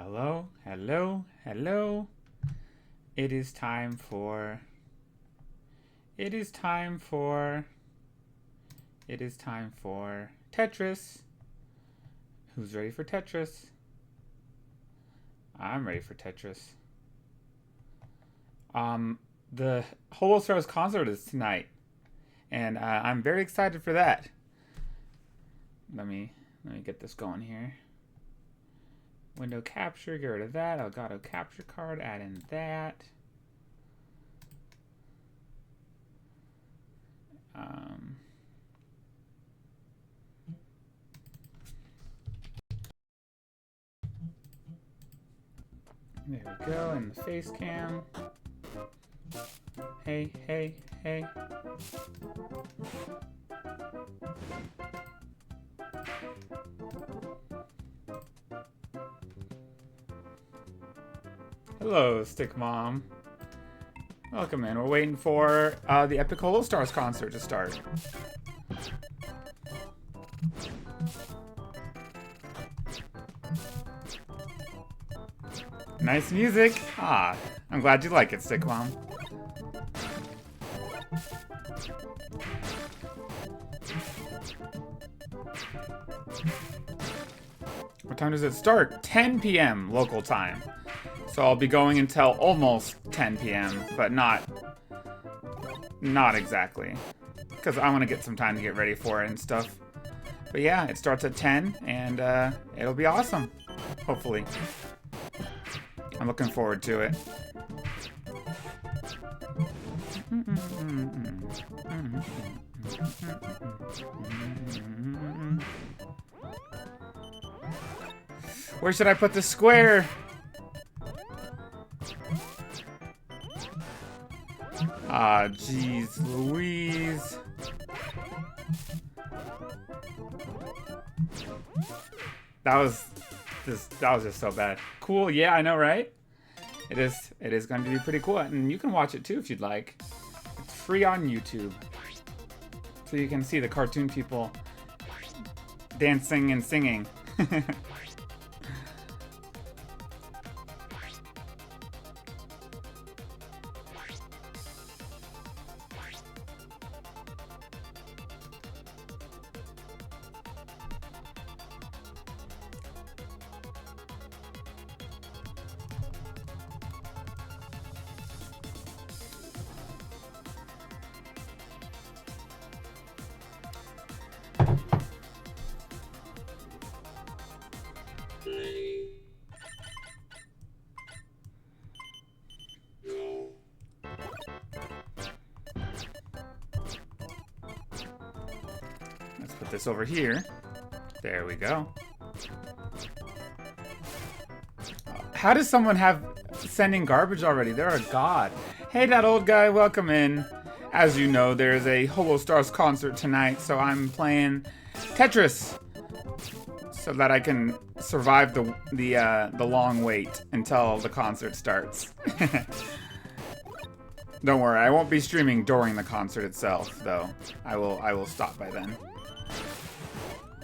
Hello, hello, hello. It is time for. It is time for. It is time for Tetris. Who's ready for Tetris? I'm ready for Tetris. The Holo Stars concert is tonight, and I'm very excited for that. Let me get this going here. Window capture, get rid of that. Elgato capture card, add in that. There we go, and the face cam. Hey, hey, hey. Hello, Stick Mom. Welcome in. We're waiting for the Epic Holo Stars concert to start. Nice music. I'm glad you like it, Stick Mom. What time does it start? 10 p.m. local time. So I'll be going until almost 10 p.m., but not exactly. Because I want to get some time to get ready for it and stuff. But yeah, it starts at 10, and it'll be awesome. Hopefully. I'm looking forward to it. Where should I put the square? Jeez Louise. That was just so bad. Cool, yeah, I know, right? It is going to be pretty cool, and you can watch it too if you'd like. It's free on YouTube. So you can see the cartoon people dancing and singing. Let's put this over here. There we go. How does someone have sending garbage already? They're a god. Hey, that old guy, welcome in. As you know, there's a Holo Stars concert tonight, so I'm playing Tetris so that I can survive the long wait until the concert starts. Don't worry, I won't be streaming during the concert itself, though. I will stop by then.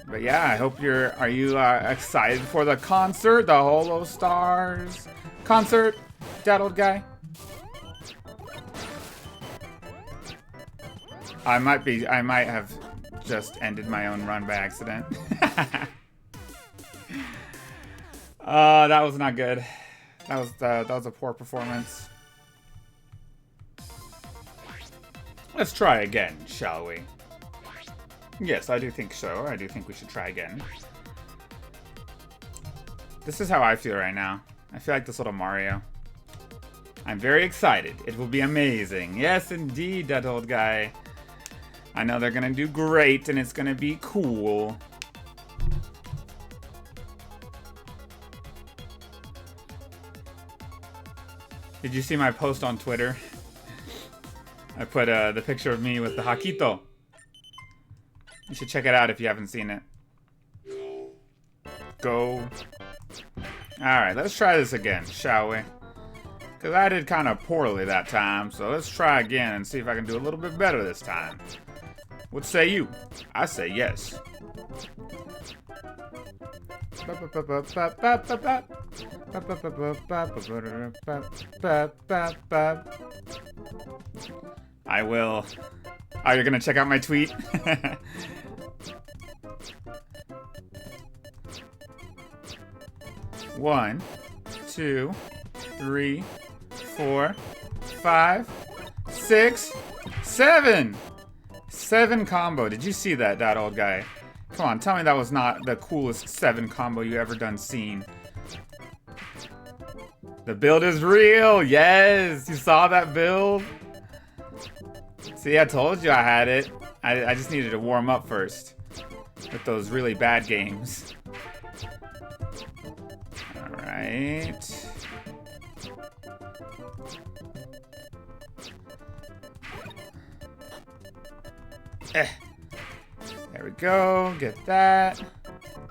But yeah, I hope are you excited for the concert, the Holo Stars concert, that old guy? I might have just ended my own run by accident. That was not good. That was a poor performance. Let's try again, shall we? Yes, I do think so. I do think we should try again. This is how I feel right now. I feel like this little Mario. I'm very excited. It will be amazing. Yes, indeed, that old guy. I know they're gonna do great, and it's gonna be cool. Did you see my post on Twitter? I put the picture of me with the Hakito. You should check it out if you haven't seen it. Go. Alright, let's try this again, shall we? Because I did kind of poorly that time, so let's try again and see if I can do a little bit better this time. What say you? I say yes. I will. Oh, you're gonna check out my tweet? One, 2, 3, 4, 5, 6, 7. 7 combo. Did you see that old guy? Come on, tell me that was not the coolest 7 combo you ever done seen. The build is real. Yes, you saw that build. See, I told you I had it. I just needed to warm up first with those really bad games. All right. There we go. Get that.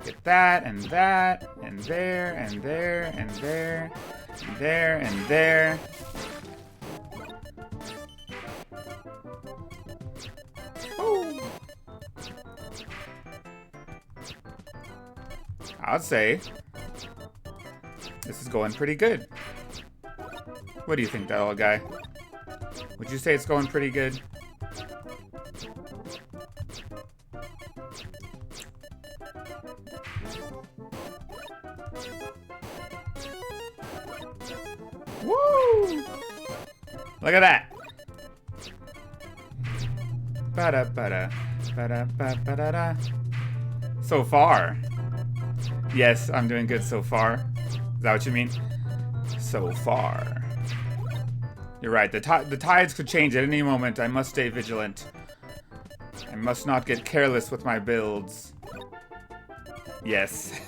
Get that and that and there and there and there and there and there. Ooh. I'd say this is going pretty good. What do you think, that old guy? Would you say it's going pretty good? Woo! Look at that. Ba-da-ba-da, ba-da-ba-ba-da-da. So far. Yes, I'm doing good so far. Is that what you mean? So far. You're right. The tides could change at any moment. I must stay vigilant. I must not get careless with my builds. Yes.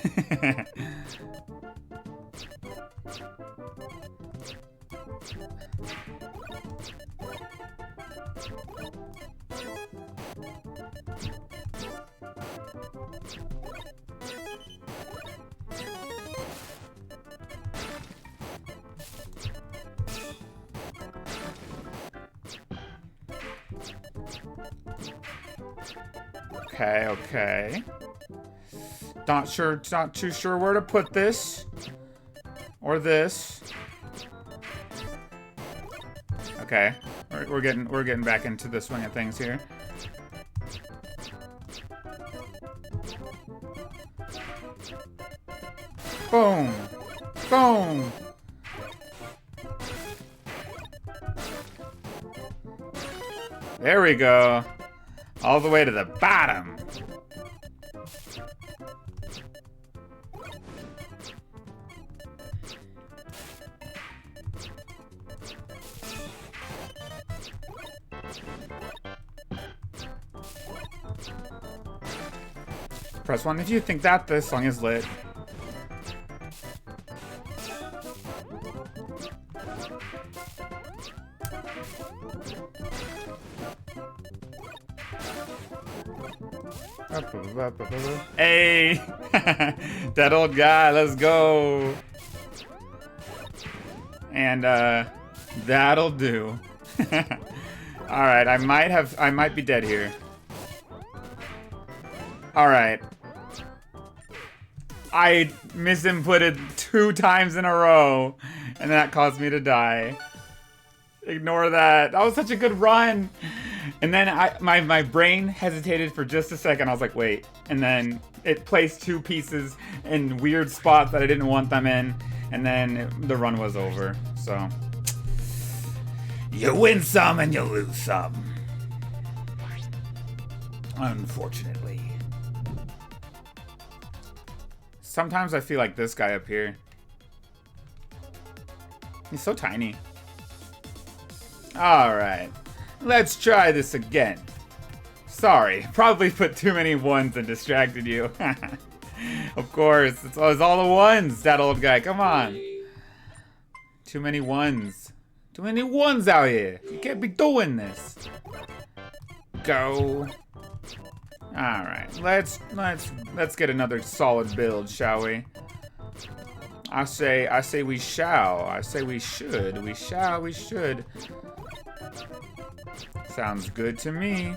Okay, okay. Not too sure where to put this. Or this. Okay. We're getting back into the swing of things here. Boom. Boom. There we go. All the way to the bottom. Press 1 if you think that this song is lit. Hey! That old guy, let's go! And, that'll do. Alright, I might be dead here. Alright. I misinputted 2 times in a row, and that caused me to die. Ignore that. That was such a good run! And then my brain hesitated for just a second. I was like, wait. And then it placed 2 pieces in weird spots that I didn't want them in. And then the run was over. So, you win some and you lose some. Unfortunately. Sometimes I feel like this guy up here. He's so tiny. Alright. Let's try this again. Sorry, probably put too many ones and distracted you. Of course, it's all the ones, that old guy. Come on. Too many ones. Too many ones out here. You can't be doing this. Go. All right, let's get another solid build, shall we? I say we shall. I say we should. We shall. We should. Sounds good to me.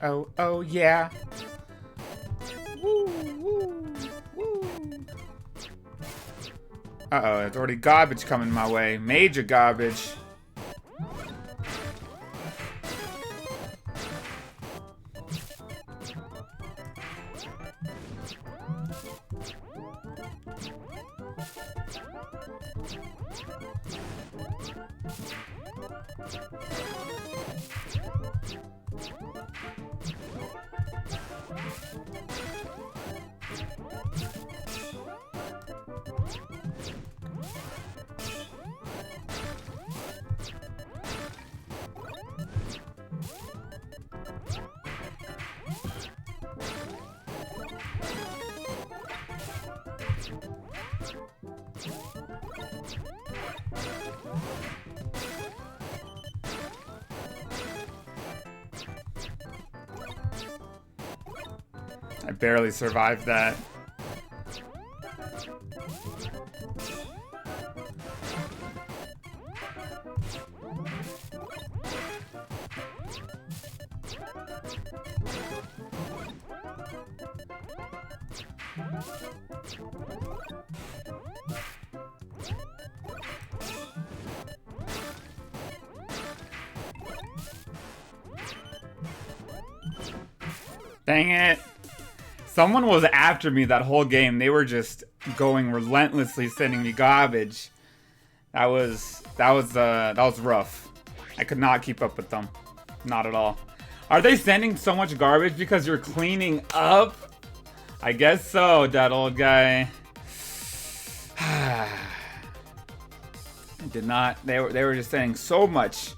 Oh, oh, yeah. Woo, woo, woo. Uh-oh, there's already garbage coming my way. Major garbage. I barely survived that. Dang it. Someone was after me that whole game. They were just going relentlessly, sending me garbage. That was rough. I could not keep up with them. Not at all. Are they sending so much garbage because you're cleaning up? I guess so, that old guy. I did not. They were just sending so much.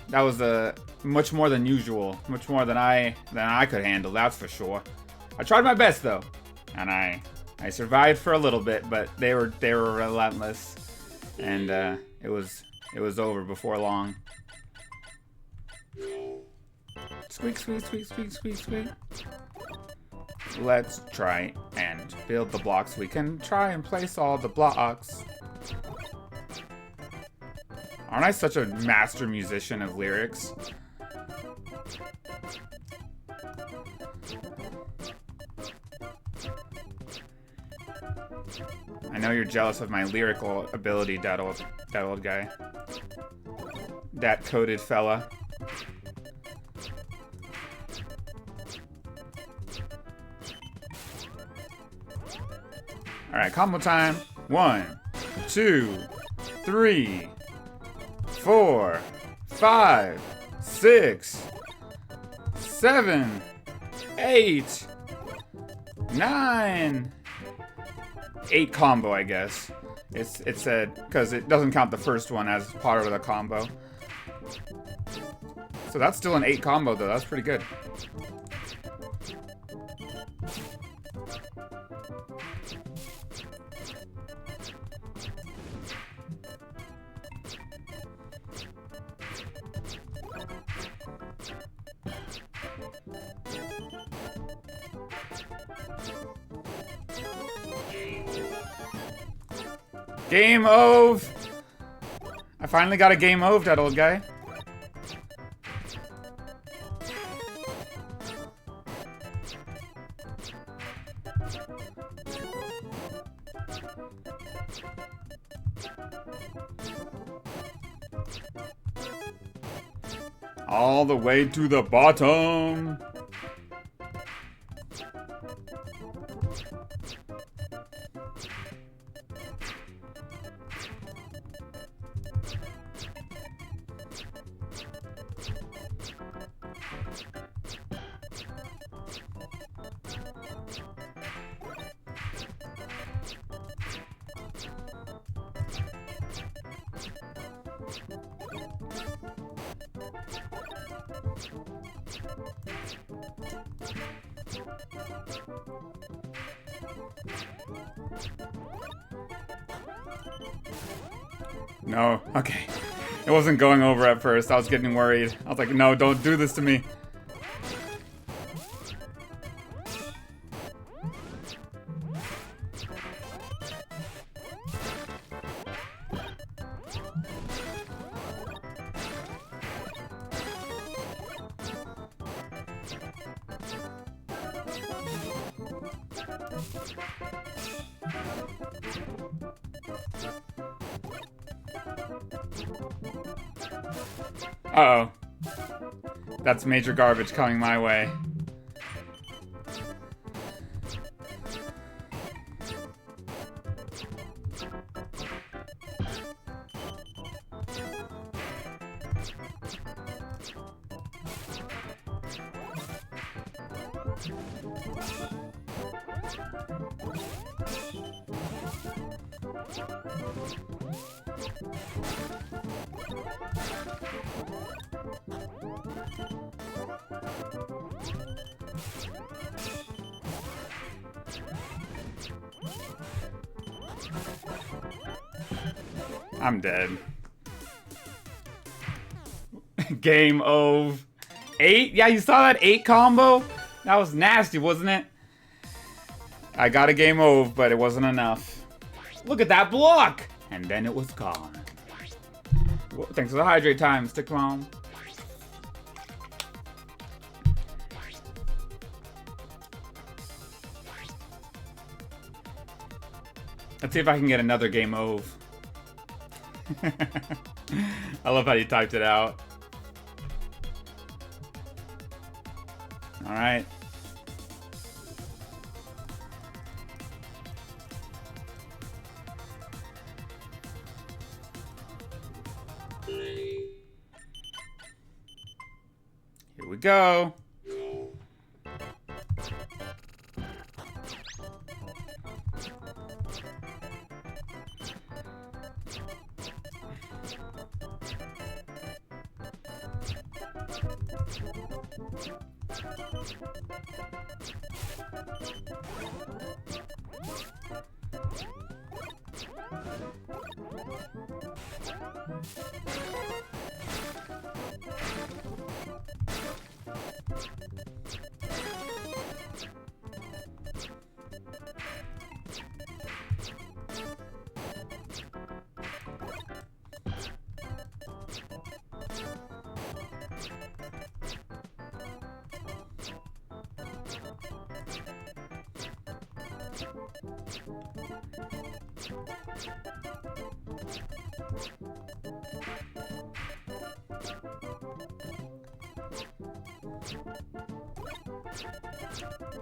That was much more than usual. Much more than I could handle, that's for sure. I tried my best though. And I survived for a little bit, but they were relentless. And it was over before long. Squeak, squeak, squeak, squeak, squeak, squeak. Let's try and build the blocks. We can try and place all the blocks. Aren't I such a master musician of lyrics? I know you're jealous of my lyrical ability, that old guy. That coded fella. Alright, combo time. 1, 2, 3, 4, 5, 6, 7, 8, 9. 8 combo, I guess. It said, because it doesn't count the first one as part of the combo. So that's still an 8 combo though, that's pretty good. Game over. I finally got a game over, that old guy. All the way to the bottom. No, okay. It wasn't going over at first. I was getting worried. I was like, no, don't do this to me. Uh-oh. That's major garbage coming my way. I'm dead. Game of 8? Yeah, you saw that 8 combo? That was nasty, wasn't it? I got a game over, but it wasn't enough. Look at that block! And then it was gone. Well, thanks for the hydrate time, Stick Mom. Let's see if I can get another game over. I love how you typed it out. Alright. Here we go.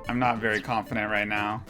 I'm not very confident right now.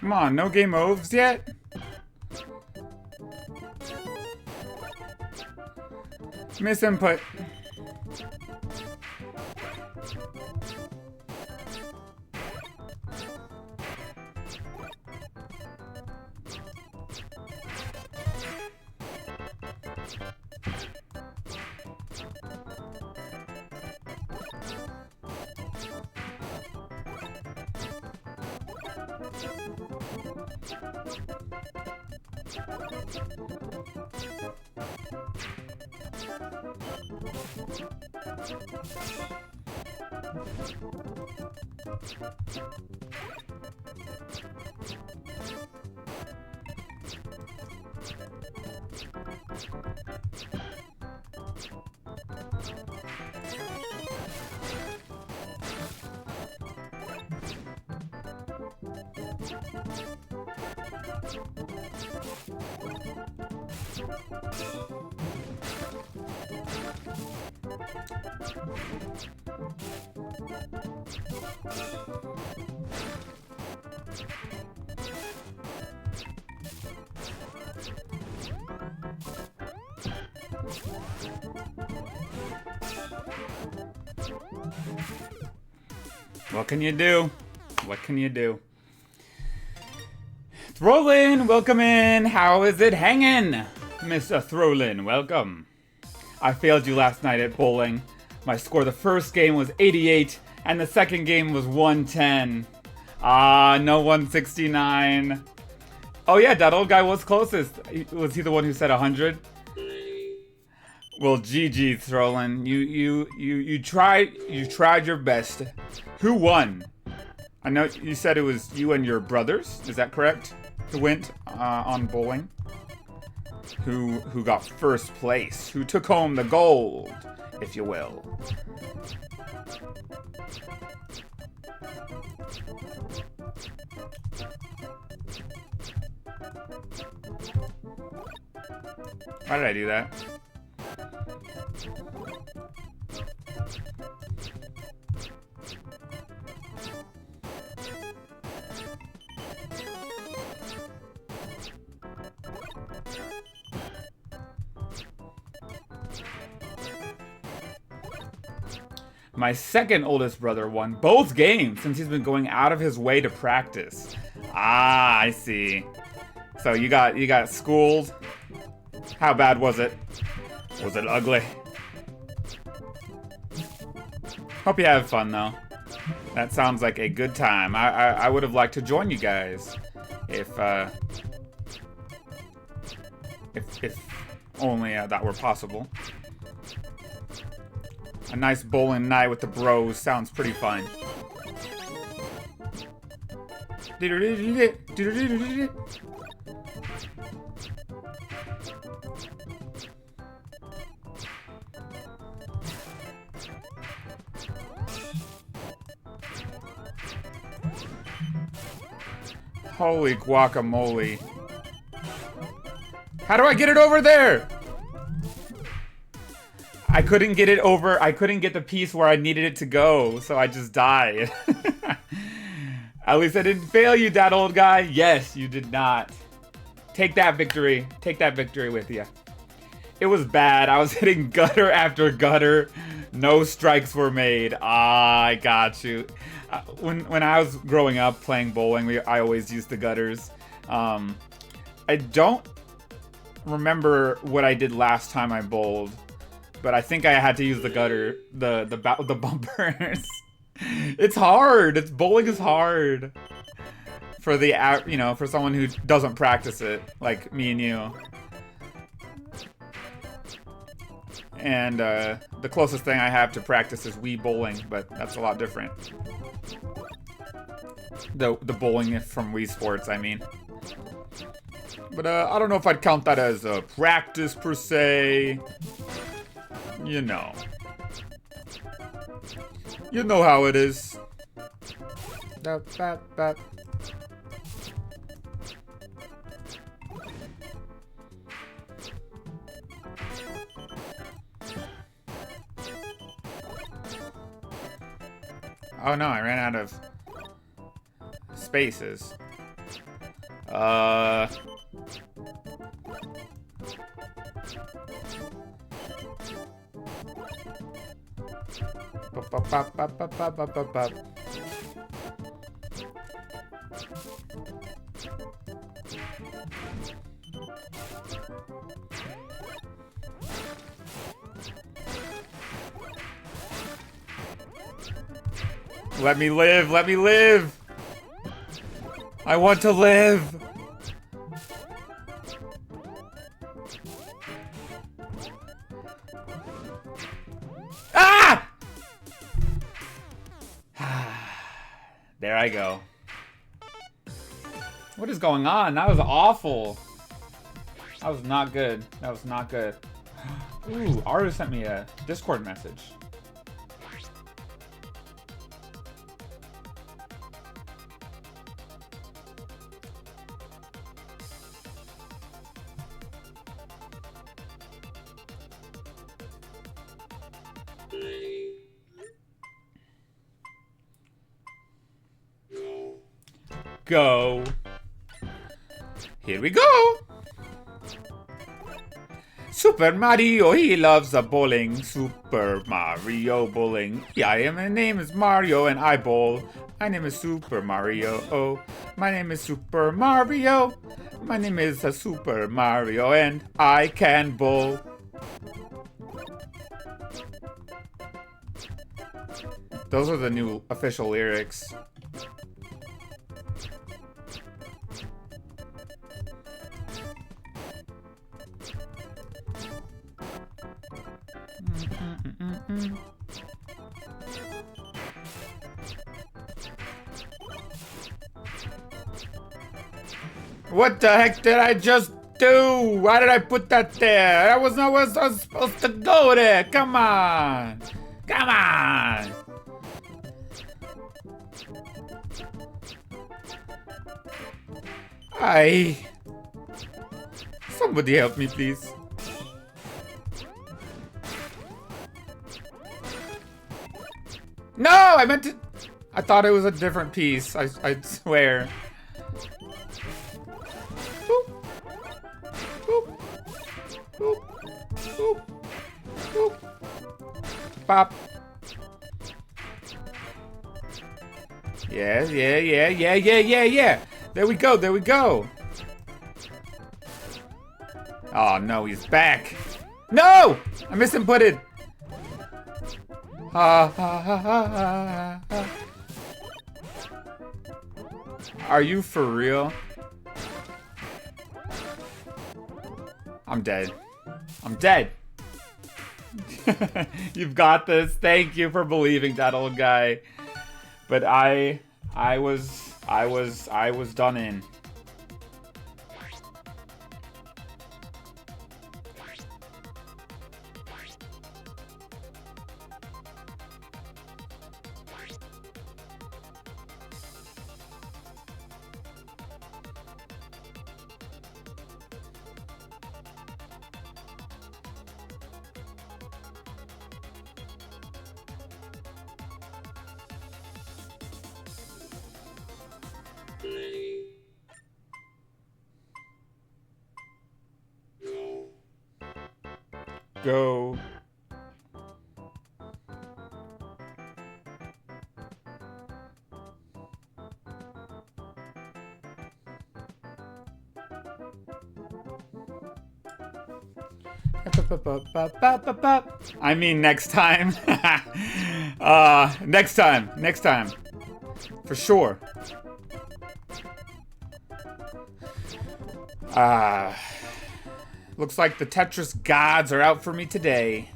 Come on, no game overs yet? Miss input. What can you do? What can you do? Throlin, welcome in. How is it hanging? Mr. Throlin, welcome. I failed you last night at bowling. My score the first game was 88, and the second game was 110. Ah, no 169. Oh yeah, that old guy was closest. Was he the one who said 100? Well, GG, Throlin. You tried your best. Who won? I know you said it was you and your brothers. Is that correct? Who went on bowling? Who got first place? Who took home the gold, if you will? Why did I do that? My second oldest brother won both games since he's been going out of his way to practice. Ah, I see. So you got schooled. How bad was it? Was it ugly? Hope you have fun though. That sounds like a good time. I would have liked to join you guys if only that were possible. A nice bowling night with the bros sounds pretty fun. Holy guacamole. How do I get it over there? I couldn't get it over. I couldn't get the piece where I needed it to go, so I just died. At least I didn't fail you, that old guy. Yes, you did not. Take that victory. Take that victory with you. It was bad. I was hitting gutter after gutter. No strikes were made. Ah, I got you. When I was growing up playing bowling, I always used the gutters. I don't remember what I did last time I bowled. But I think I had to use the gutter, the bumpers. It's hard. Bowling is hard for for someone who doesn't practice it, like me and you. And the closest thing I have to practice is Wii bowling, but that's a lot different. The bowling from Wii Sports, I mean. But I don't know if I'd count that as a practice per se. You know. You know how it is. Oh no, I ran out of spaces. Let me live, let me live! I want to live! Ah! There I go. What is going on? That was awful. That was not good. That was not good. Ooh, Aru sent me a Discord message. Go. Here we go. Super Mario, he loves a bowling. Super Mario bowling. Yeah, my name is Mario and I bowl. My name is Super Mario. Oh, my name is Super Mario. My name is a Super Mario and I can bowl. Those are the new official lyrics. What the heck did I just do? Why did I put that there? I was not supposed to go there. Come on. Come on. Somebody help me, please. No, I meant to. I thought it was a different piece. I swear. Boop. Boop. Boop. Boop. Boop. Pop. Yeah. There we go. There we go. Oh no, he's back. No! I misinputted. Are you for real? I'm dead. I'm dead. You've got this. Thank you for believing that, old guy. But I was done in. Go. I mean next time. Next time. For sure. Looks like the Tetris gods are out for me today.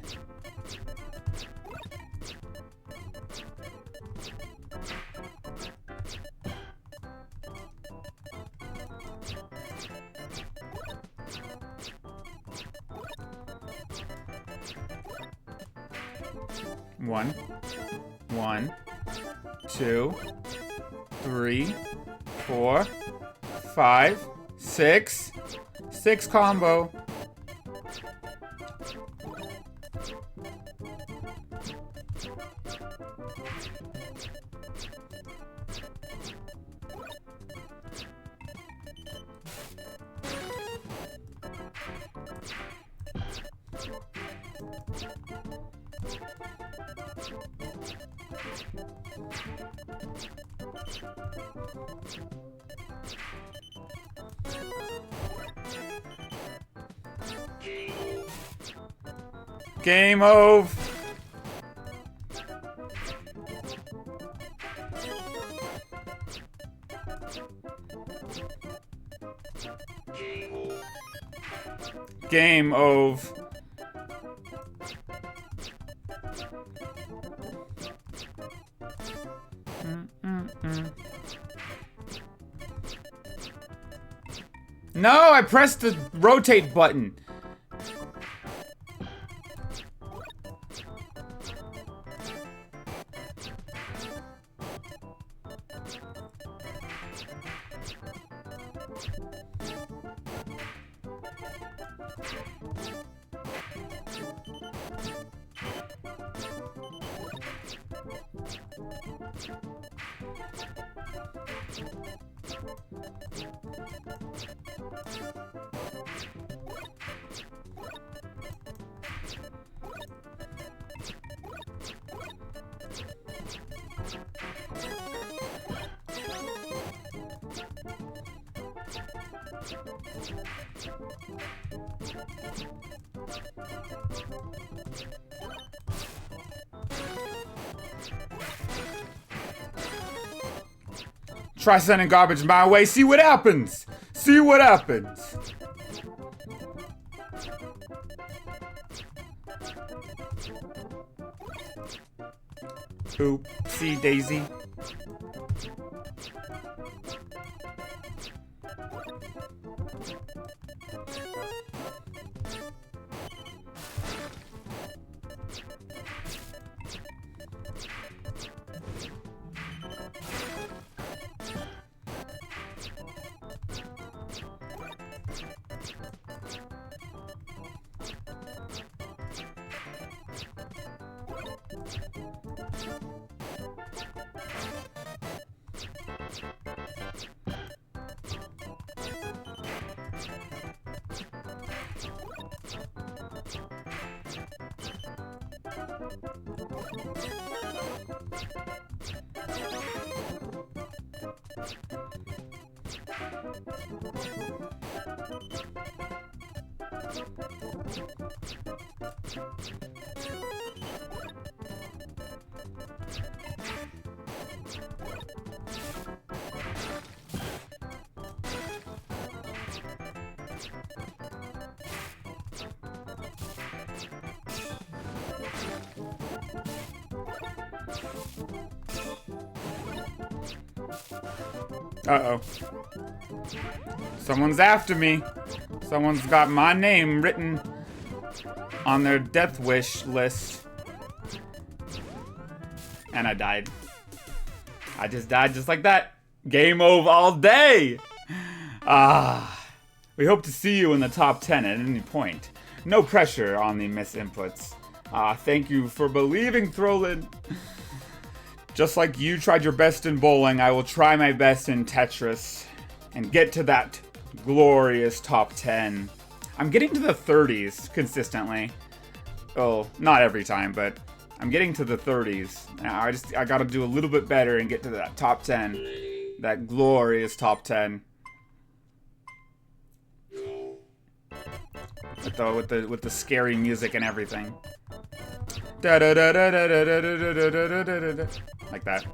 One, 2, 3, 4, 5, 6. 6 combo. Game over. Game over. No, I pressed the rotate button. Try sending garbage my way, see what happens! See what happens! Oopsie daisy. Uh-oh. Someone's after me. Someone's got my name written on their death wish list. And I died. I just died just like that. Game over all day. We hope to see you in the top 10 at any point. No pressure on the misinputs. Thank you for believing, Throlin. Just like you tried your best in bowling, I will try my best in Tetris and get to that glorious top 10. I'm getting to the 30s consistently. Oh, not every time, but I'm getting to the 30s. Now I gotta do a little bit better and get to that top 10. That glorious top 10. With the scary music and everything. Da da da da da da da da da da da da. Like that.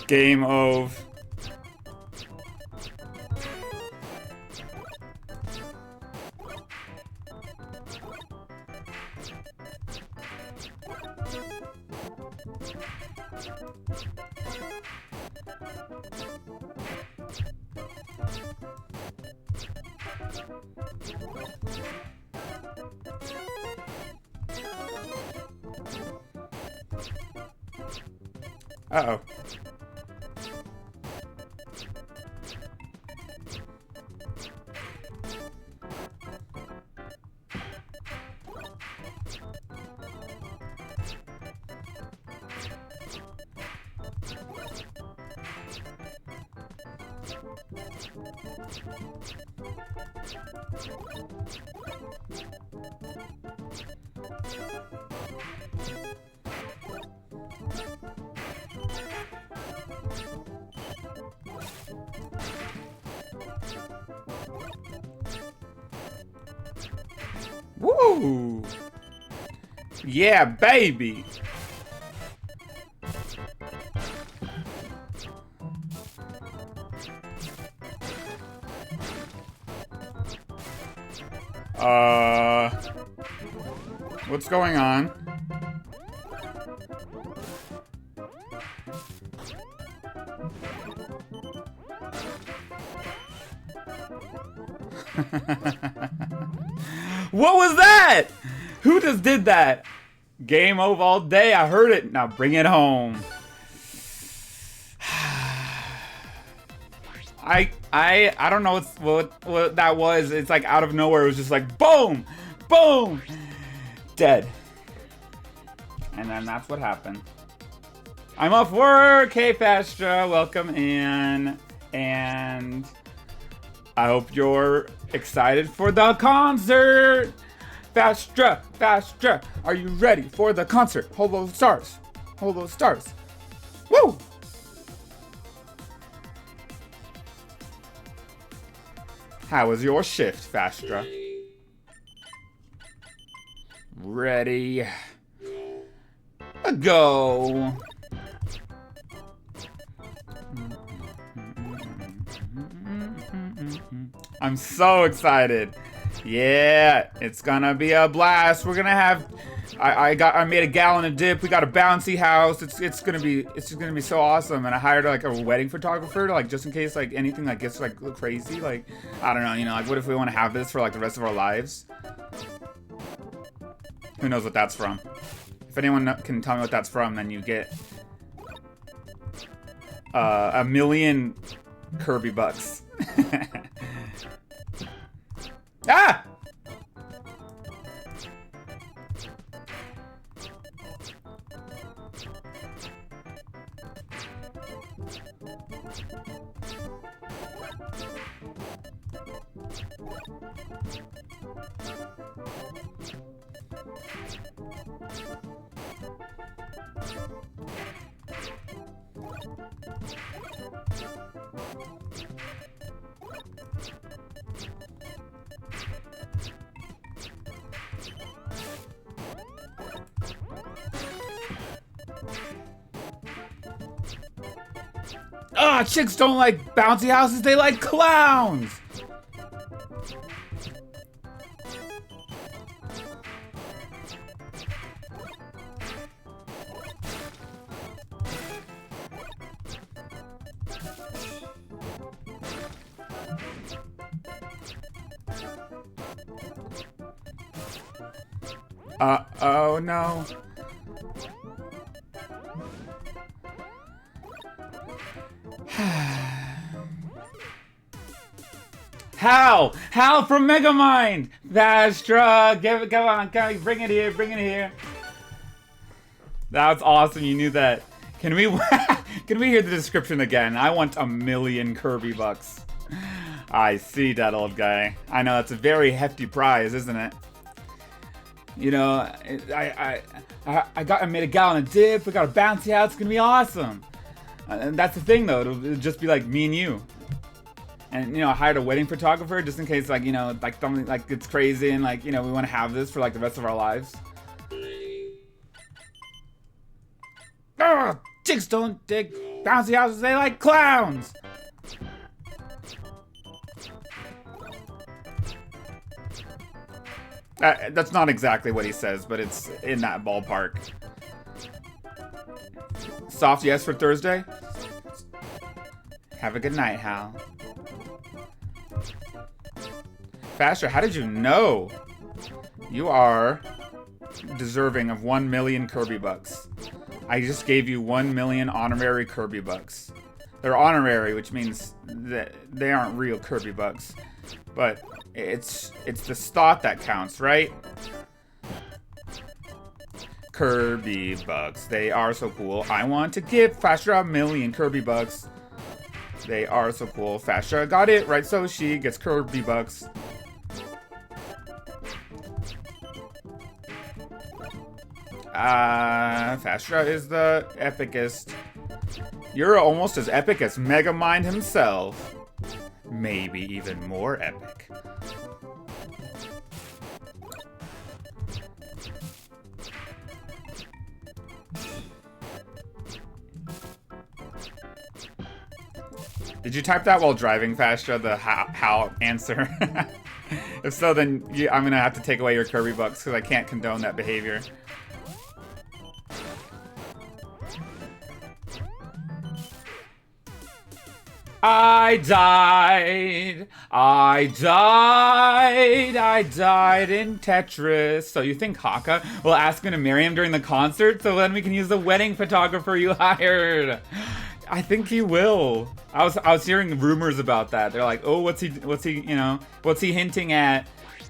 Game over. Uh-oh. Woo! Yeah, baby! What's going on? What was that? Who just did that? Game over all day. I heard it. Now bring it home. I don't know what that was. It's like out of nowhere. It was just like boom, boom, dead. And then that's what happened. I'm off work. Hey, Fastra, welcome in. And I hope you're excited for the concert. Fastra, Fastra, are you ready for the concert? Hold those stars. Hold those stars. Woo! How was your shift, Fastra? Ready. Go. I'm so excited. Yeah, it's gonna be a blast. We're gonna have I made a gallon of dip. We got a bouncy house. It's gonna be so awesome. And I hired like a wedding photographer to like just in case like anything like gets like crazy. Like I don't know, you know, like what if we want to have this for like the rest of our lives? Who knows what that's from? If anyone can tell me what that's from, then you get 1,000,000 Kirby bucks. Ah! Ah, chicks don't like bouncy houses, they like clowns! Oh no. Hal from Megamind! Vastra, come on, bring it here. That's awesome, you knew that. Can we hear the description again? I want 1,000,000 Kirby bucks. I see that old guy. I know, it's a very hefty prize, isn't it? You know, I made a gallon of dip, we got a bouncy house, it's gonna be awesome. And that's the thing though, it'll just be like me and you. And, you know, I hired a wedding photographer just in case, like, you know, like something like it's crazy and like, you know, we want to have this for like the rest of our lives. Chicks don't dig bouncy houses, they like clowns! That's not exactly what he says, but it's in that ballpark. Soft yes for Thursday? Have a good night, Hal. Faster, how did you know? You are deserving of 1,000,000 Kirby bucks. I just gave you 1,000,000 honorary Kirby bucks. They're honorary, which means that they aren't real Kirby bucks. But it's the thought that counts, right? Kirby bucks. They are so cool. I want to give Faster 1,000,000 Kirby bucks. They are so cool. Fastra got it, right? So she gets Kirby bucks. Fastra is the epicest. You're almost as epic as Megamind himself. Maybe even more epic. Did you type that while driving, Fastra? The how answer? If so, then I'm gonna have to take away your Kirby bucks because I can't condone that behavior. I died in Tetris. So you think Haka will ask me to marry him during the concert so then we can use the wedding photographer you hired? I think he will. I was hearing rumors about that. They're like, oh, what's he hinting at?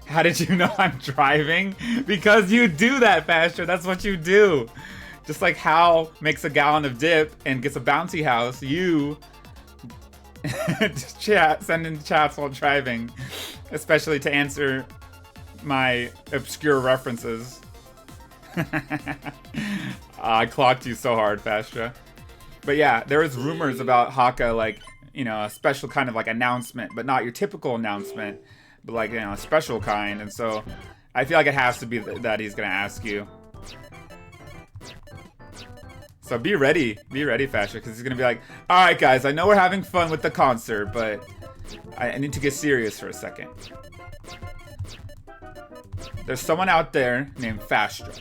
How did you know I'm driving? Because you do that, Fastra. That's what you do. Just like Hal makes a gallon of dip and gets a bouncy house, you just send in chats while driving, especially to answer my obscure references. I clocked you so hard, Fastra. But yeah, there was rumors about Haka, like, you know, a special kind of like announcement, but not your typical announcement, but like, you know, a special kind. And so I feel like it has to be that he's gonna ask you. So be ready, Fastra, because he's gonna be like, all right, guys, I know we're having fun with the concert, but I need to get serious for a second. There's someone out there named Fastra.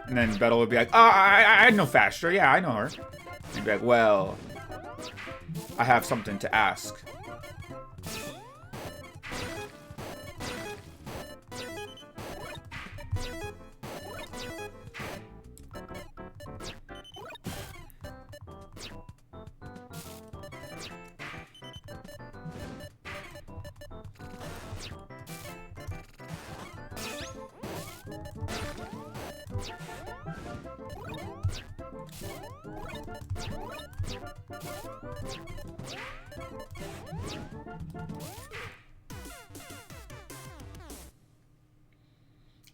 And then Bettle would be like, oh, I know Fastra, yeah, I know her. And he'd be like, well, I have something to ask.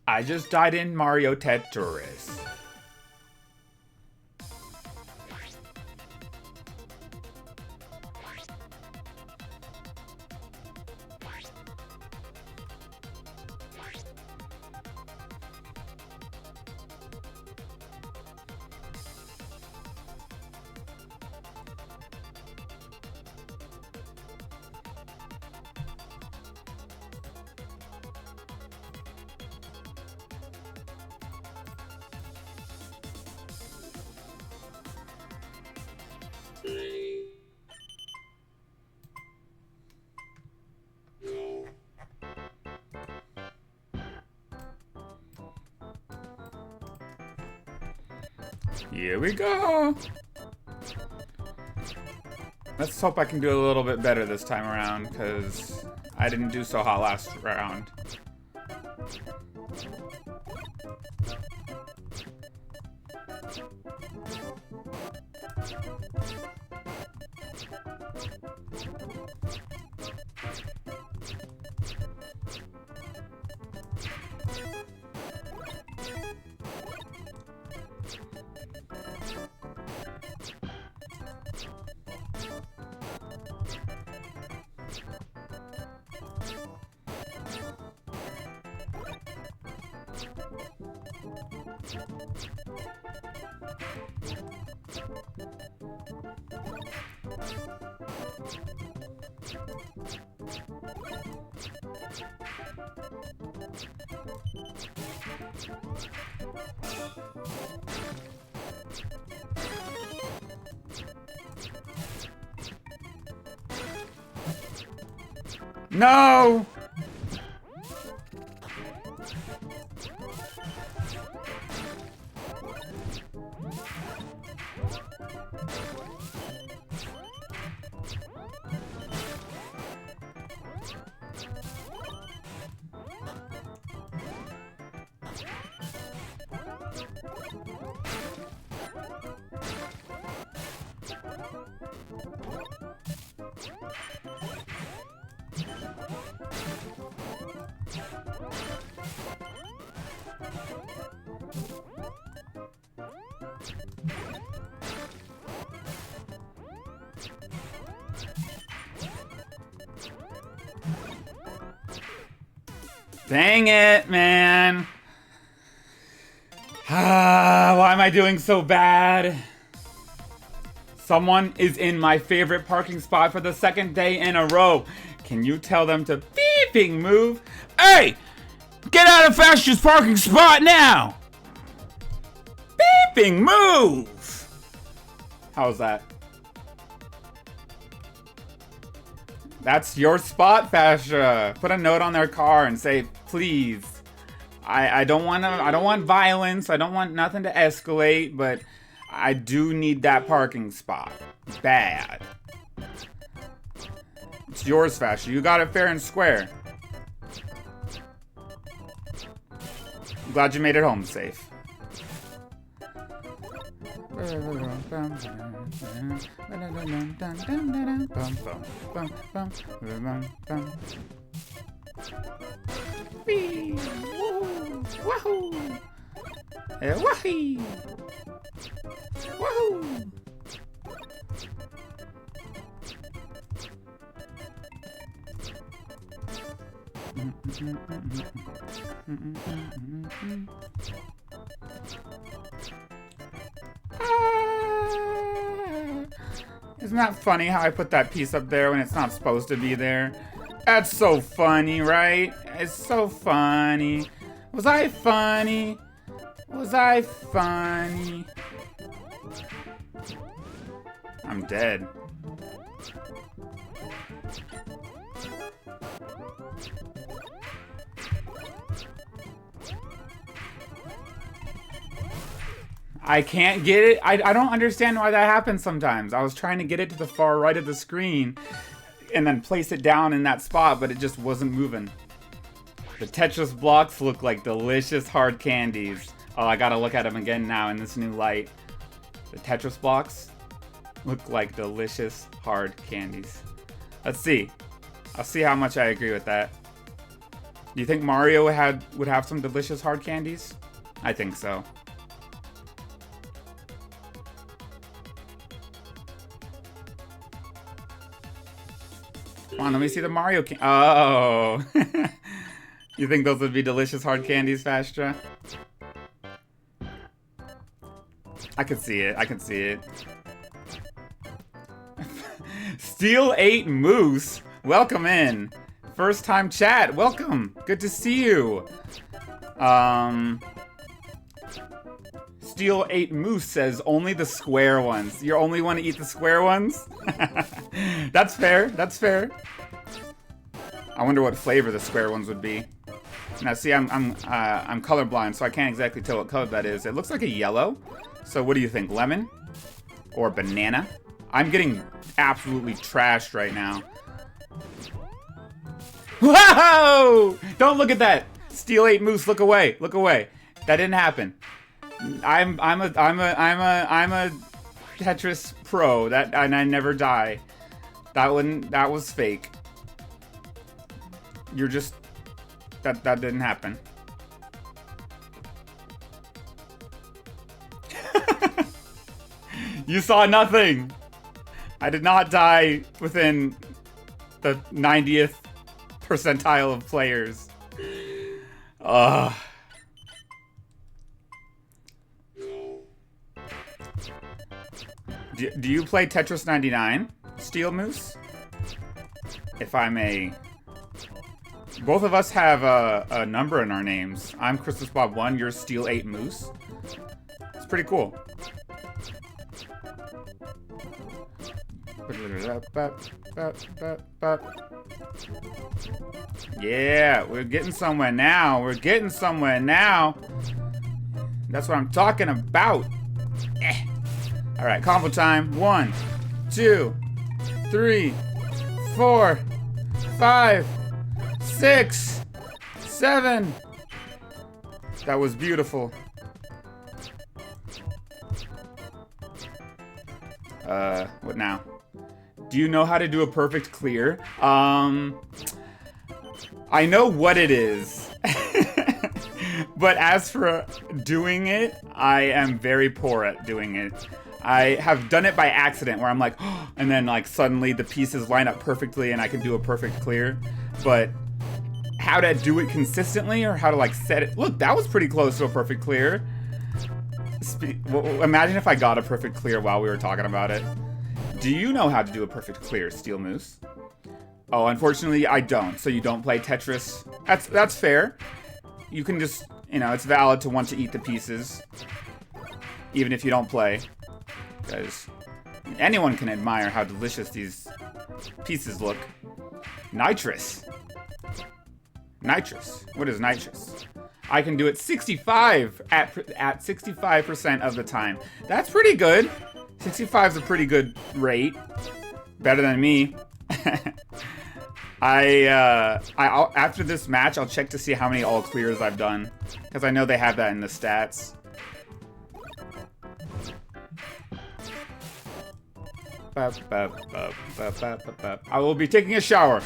I just died in Mario Tetris. Here we go. Let's hope I can do a little bit better this time around, because I didn't do so hot last round. No! Dang it, man. Why am I doing so bad? Someone is in my favorite parking spot for the second day in a row. Can you tell them to beeping move? Hey! Get out of Fastra's parking spot now! Beeping move! How's that? That's your spot, Fastra. Put a note on their car and say, please. I don't want violence. I don't want nothing to escalate, but I do need that parking spot. Bad. It's yours, Fastra. You got it fair and square. I'm glad you made it home safe. Wahoo! Wahee! Wahoo! Isn't that funny how I put that piece up there when it's not supposed to be there? That's so funny, right? It's so funny. Was I funny? Was I funny? I'm dead. I can't get it. I don't understand why that happens sometimes. I was trying to get it to the far right of the screen and then place it down in that spot, but it just wasn't moving. The Tetris blocks look like delicious hard candies. Oh, I gotta look at them again now in this new light. The Tetris blocks look like delicious hard candies. Let's see. I'll see how much I agree with that. Do you think Mario would have some delicious hard candies? I think so. Come on, let me see the Mario can- Oh! You think those would be delicious hard candies, Fastra? I can see it. I can see it. Steel 8 Moose, welcome in. First time chat, welcome. Good to see you. Steel 8 Moose says only the square ones. You only want to eat the square ones? That's fair. That's fair. I wonder what flavor the square ones would be. Now, see, I'm colorblind, so I can't exactly tell what color that is. It looks like a yellow. So, what do you think? Lemon or banana? I'm getting absolutely trashed right now. Whoa! Don't look at that. Steel 8 Moose, look away. Look away. That didn't happen. I'm a Tetris pro. And I never die. That was fake. You're just that didn't happen. You saw nothing. I did not die within the 90th percentile of players. Do you play Tetris 99, Steel Moose? If I may. Both of us have a number in our names. I'm Christmas Bob 1, you're Steel 8 Moose. It's pretty cool. Yeah, we're getting somewhere now. We're getting somewhere now. That's what I'm talking about. All right, combo time. 1, 2, 3, 4, 5, 6, 7. That was beautiful. What now? Do you know how to do a perfect clear? I know what it is. But as for doing it, I am very poor at doing it. I have done it by accident where I'm like, oh, and then like suddenly the pieces line up perfectly and I can do a perfect clear. But how to do it consistently or how to like set it. Look, that was pretty close to a perfect clear. Well, imagine if I got a perfect clear while we were talking about it. Do you know how to do a perfect clear, Steel Moose? Oh, unfortunately, I don't. So you don't play Tetris. That's fair. You can just, you know, it's valid to want to eat the pieces, even if you don't play, because anyone can admire how delicious these pieces look. Nitrous. Nitrous. What is nitrous? I can do it 65 at 65% of the time. That's pretty good. 65 is a pretty good rate. Better than me. After this match, I'll check to see how many all clears I've done, because I know they have that in the stats. I will be taking a shower.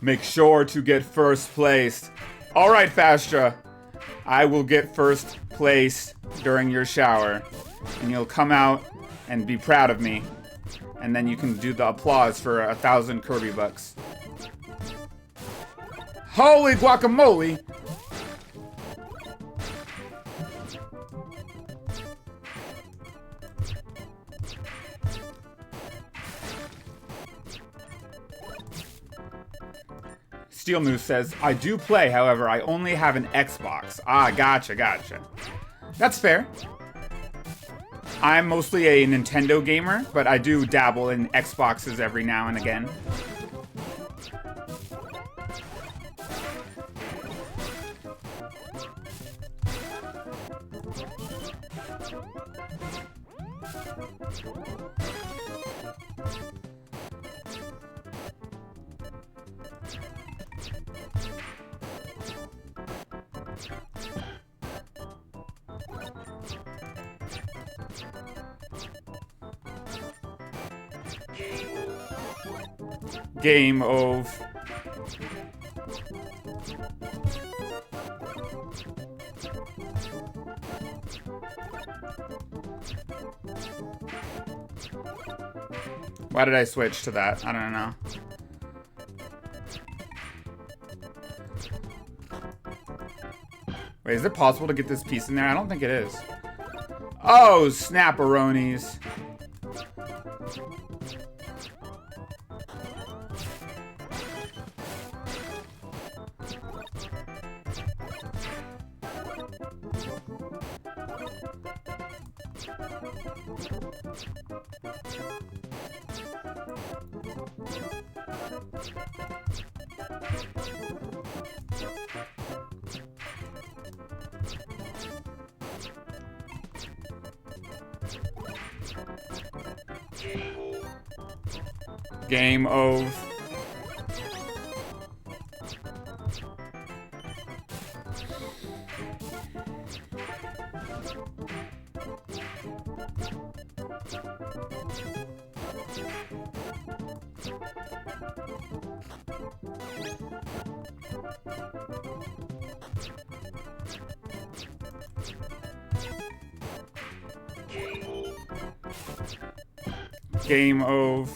Make sure to get first place. All right, Fastra. I will get first place during your shower, and you'll come out and be proud of me, and then you can do the applause for 1,000 Kirby bucks. Holy guacamole! Steel Moose says, I do play, however, I only have an Xbox. Ah, gotcha. That's fair. I'm mostly a Nintendo gamer, but I do dabble in Xboxes every now and again. Game of. Why did I switch to that? I don't know. Wait, is it possible to get this piece in there? I don't think it is. Oh, snap-a-ronies. Game of. Game of.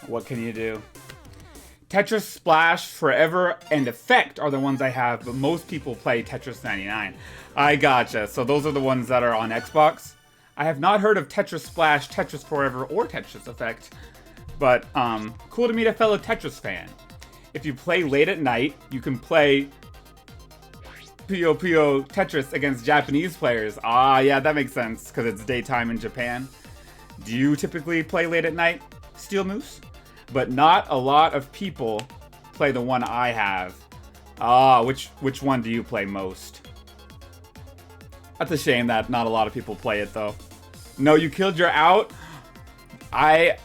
What can you do? Tetris Splash, Forever, and Effect are the ones I have, but most people play Tetris 99. I gotcha. So those are the ones that are on Xbox. I have not heard of Tetris Splash, Tetris Forever, or Tetris Effect, but cool to meet a fellow Tetris fan. If you play late at night, you can play Puyo Puyo Tetris against Japanese players. Ah, yeah, that makes sense, because it's daytime in Japan. Do you typically play late at night, Steel Moose? But not a lot of people play the one I have. Ah, which one do you play most? That's a shame that not a lot of people play it, though. No, you killed your out? I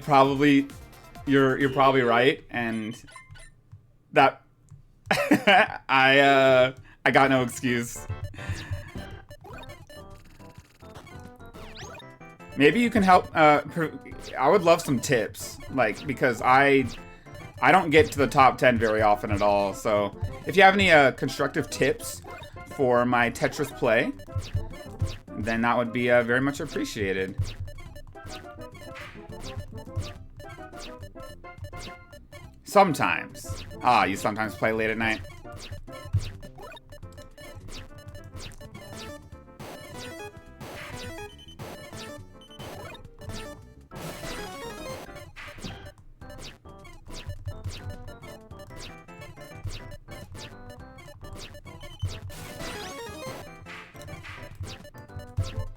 probably... You're probably right, and That I got no excuse. Maybe you can help. I would love some tips, like, because I don't get to the top 10 very often at all. So if you have any constructive tips for my Tetris play, then that would be very much appreciated. Sometimes. Ah, you sometimes play late at night?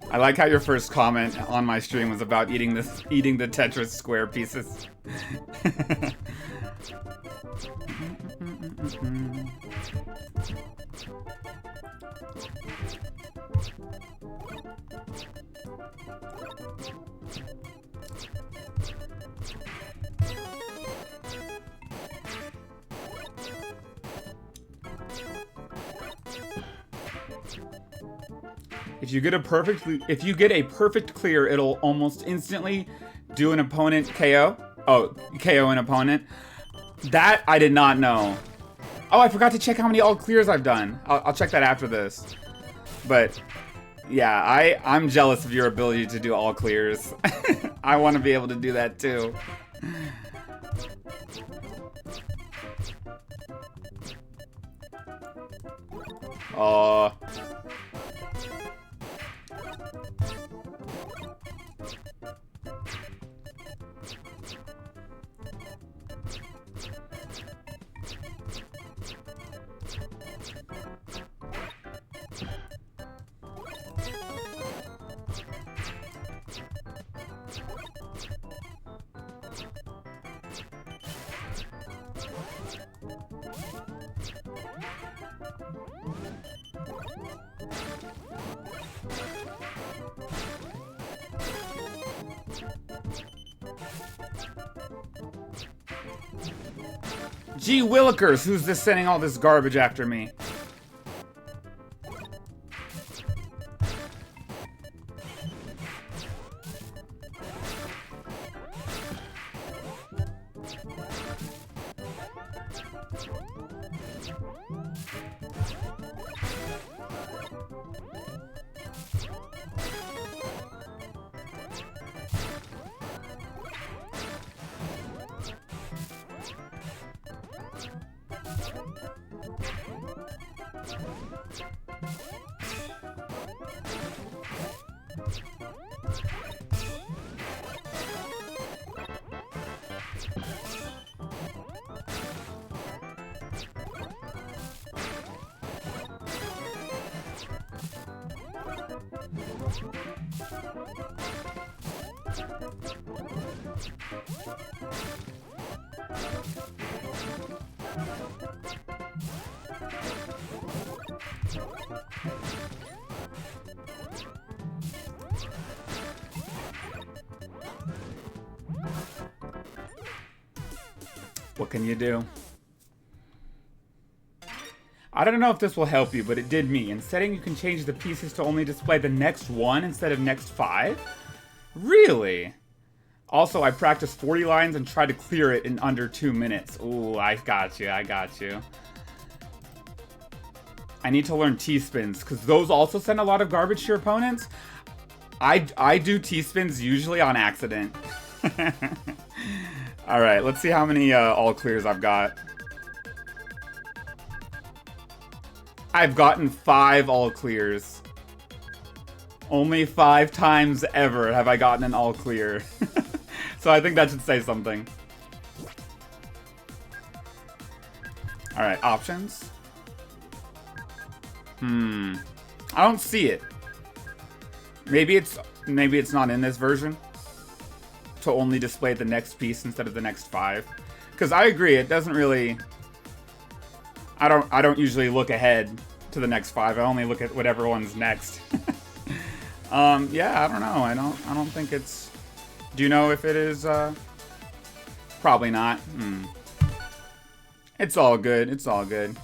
I like how your first comment on my stream was about eating the Tetris square pieces. If you get a perfect clear, it'll almost instantly do an opponent KO. Oh, KO an opponent. That I did not know. Oh, I forgot to check how many all clears I've done. I'll check that after this. But yeah, I'm jealous of your ability to do all clears. I want to be able to do that too. Oh. Gee Willikers, who's this sending all this garbage after me? What can you do? I don't know if this will help you, but it did me. In setting, you can change the pieces to only display the next one instead of next 5? Really? Also, I practiced 40 lines and tried to clear it in under 2 minutes. Ooh, I got you, I got you. I need to learn T-spins, because those also send a lot of garbage to your opponents. I do T-spins usually on accident. Alright, let's see how many all clears I've got. I've gotten 5 all clears. Only 5 times ever have I gotten an all clear. So I think that should say something. Alright, options. I don't see it. Maybe it's not in this version. To only display the next piece instead of the next 5. Because I agree, it doesn't really... I don't usually look ahead to the next 5. I only look at whatever one's next. Yeah, I don't know. I don't think it's... Do you know if it is, Probably not. It's all good. It's all good.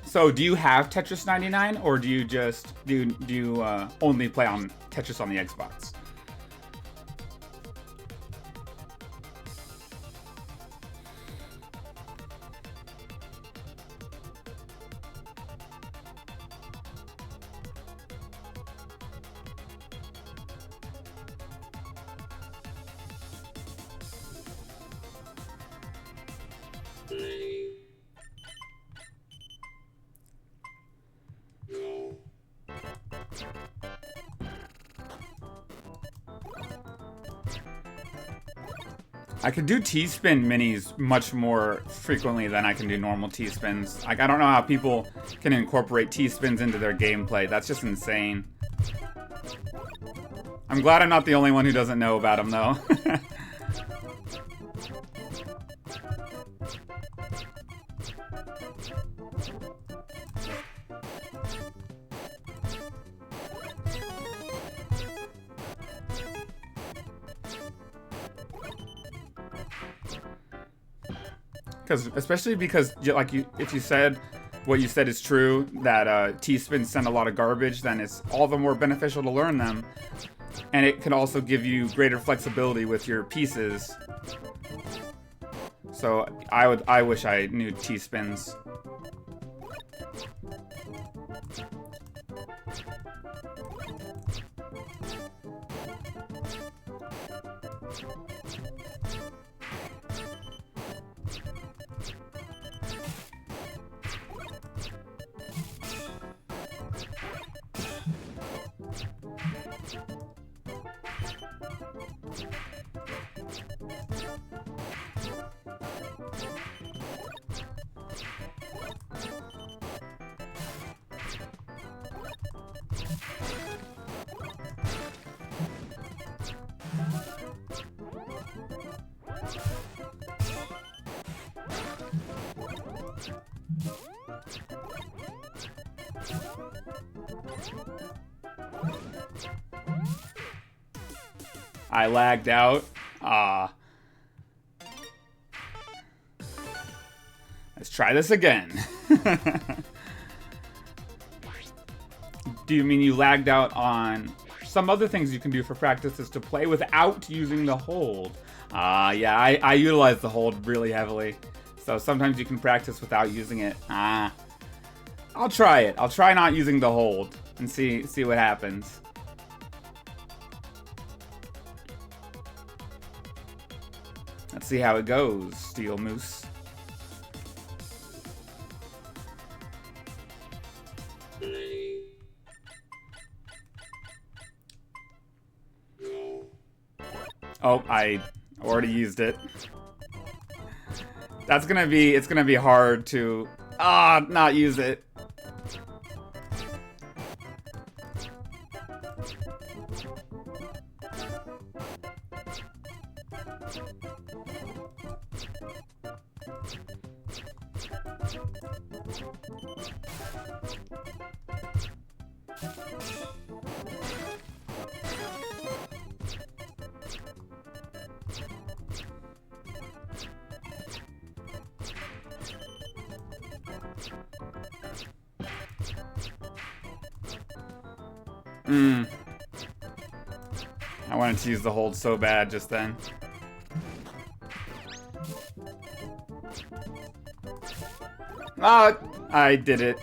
So, do you have Tetris 99, or do you just do you only play on Tetris on the Xbox? I can do T-spin minis much more frequently than I can do normal T-spins. Like, I don't know how people can incorporate T-spins into their gameplay. That's just insane. I'm glad I'm not the only one who doesn't know about them, though. Especially because, like, if you said what you said is true, that T-spins send a lot of garbage, then it's all the more beneficial to learn them. And it can also give you greater flexibility with your pieces. So I wish I knew T-spins. I lagged out. Let's try this again. Do you mean you lagged out on some other things you can do for practice is to play without using the hold? Yeah, I utilize the hold really heavily. So sometimes you can practice without using it. I'll try it. I'll try not using the hold and see what happens. Let's see how it goes, Steel Moose. Oh, I already used it. It's gonna be hard to not use it. I wanted to use the hold so bad just then. I did it.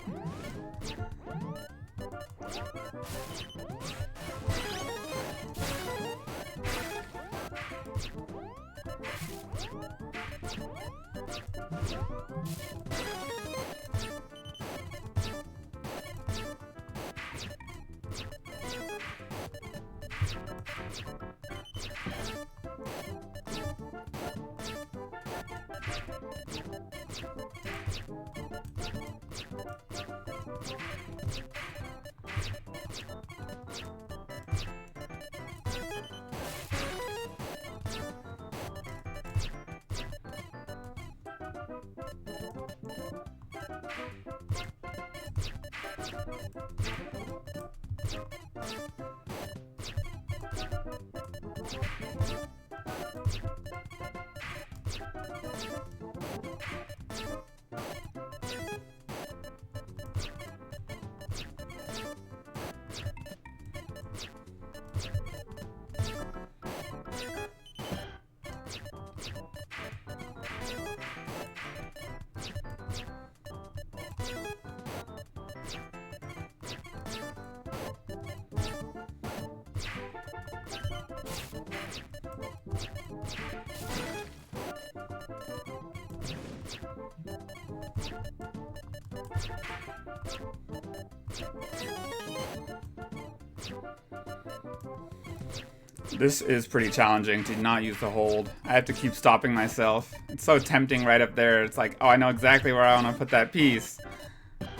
This is pretty challenging to not use the hold. I have to keep stopping myself. It's so tempting right up there. It's like, oh, I know exactly where I want to put that piece.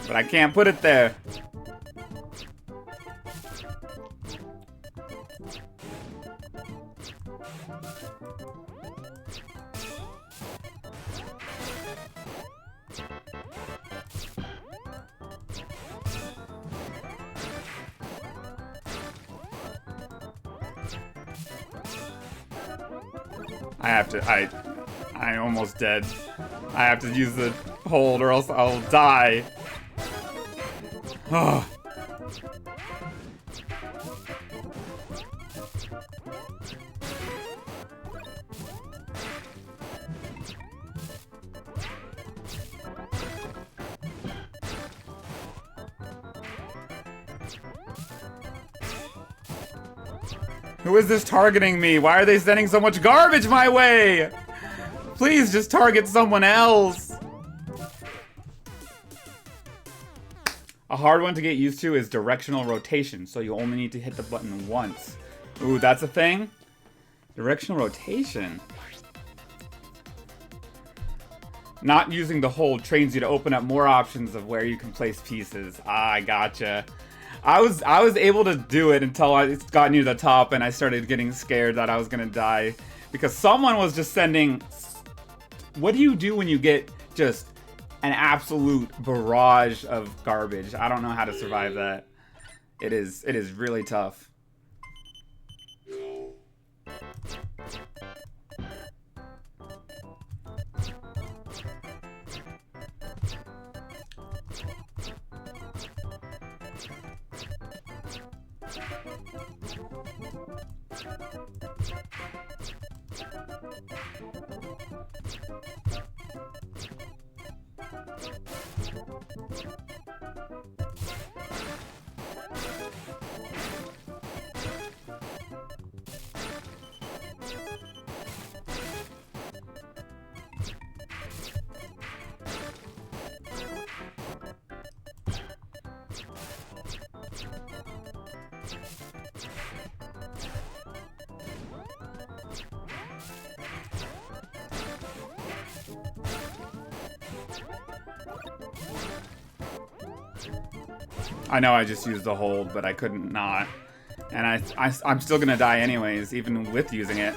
But I can't put it there. I'm almost dead. I have to use the hold or else I'll die. Oh. Who is this targeting me? Why are they sending so much garbage my way? Please just target someone else. A hard one to get used to is directional rotation, so you only need to hit the button once. Ooh, that's a thing? Directional rotation. Not using the hold trains you to open up more options of where you can place pieces. Ah, I gotcha. I was able to do it until I got near the top and I started getting scared that I was gonna die. Because someone was just sending... What do you do when you get just an absolute barrage of garbage? I don't know how to survive that. It is really tough. I know I just used the hold, but I couldn't not. And I'm still gonna die anyways, even with using it.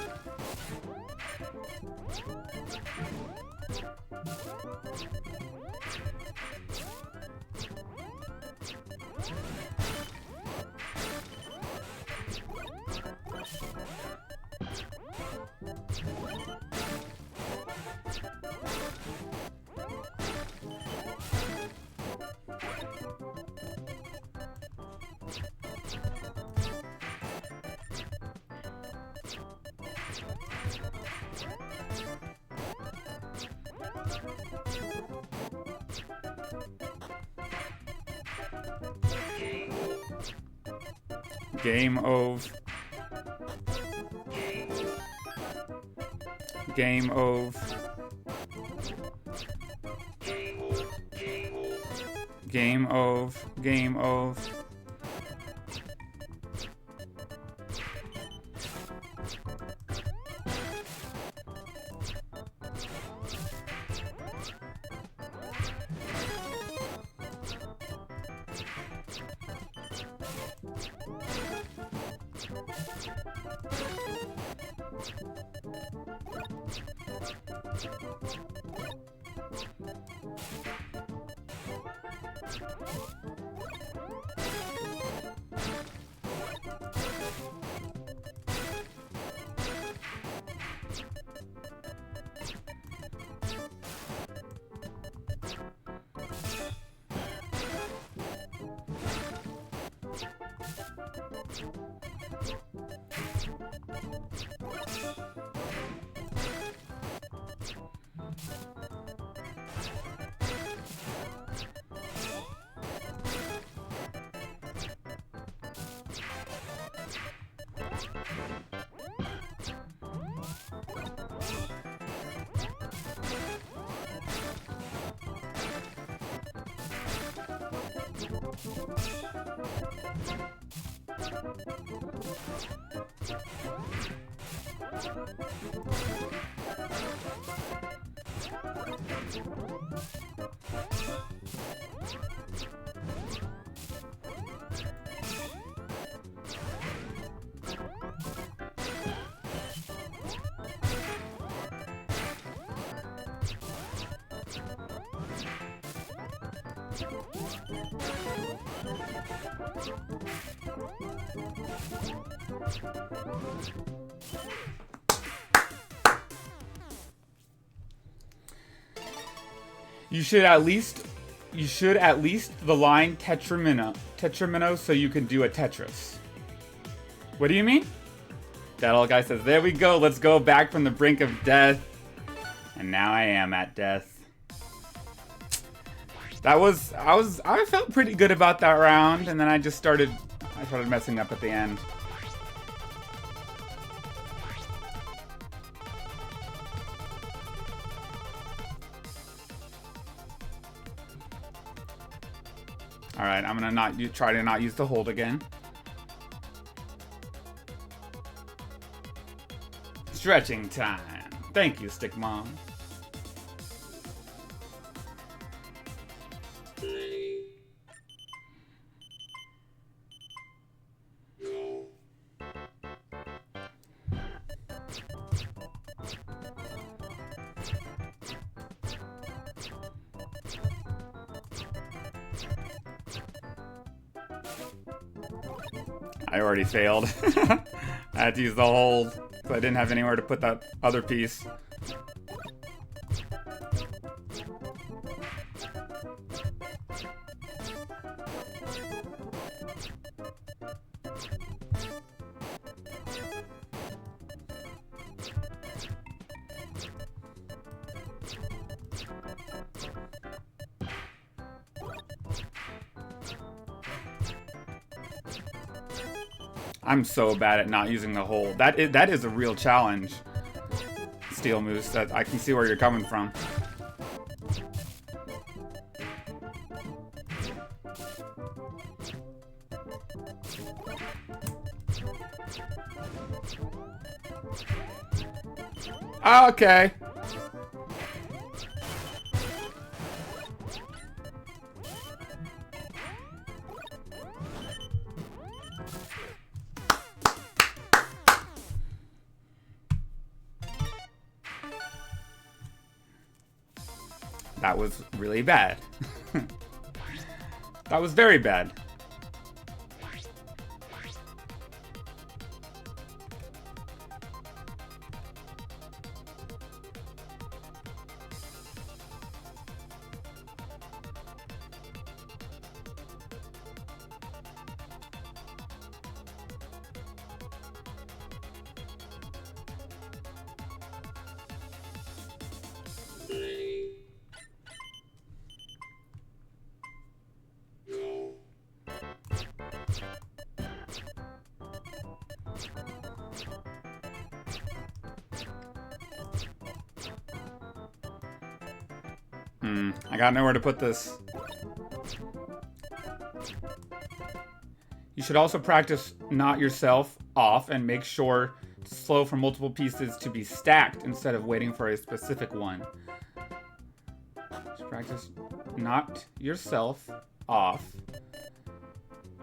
Game of. Game of. Game of. Game of. You should at least the line tetramino so you can do a Tetris. What do you mean? That old guy says, there we go, let's go back from the brink of death. And now I am at death. I felt pretty good about that round, and then I started messing up at the end. Alright, I'm gonna try to not use the hold again. Stretching time. Thank you, Stick Mom. I already failed. I had to use the hold, so I didn't have anywhere to put that other piece. I'm so bad at not using the hold. That is a real challenge, Steel Moose. That I can see where you're coming from. Okay. That was really bad. That was very bad. I got nowhere to put this. You should also practice not yourself off and make sure to slow for multiple pieces to be stacked instead of waiting for a specific one. Just practice not yourself off.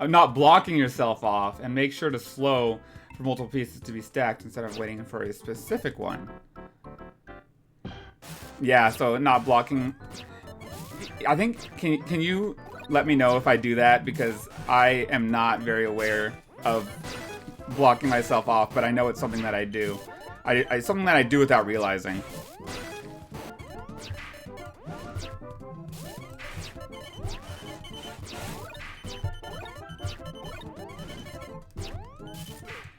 Not blocking yourself off, and make sure to slow for multiple pieces to be stacked instead of waiting for a specific one. Yeah, so not blocking. I think, can you let me know if I do that? Because I am not very aware of blocking myself off, but I know it's something that I do. It's something that I do without realizing.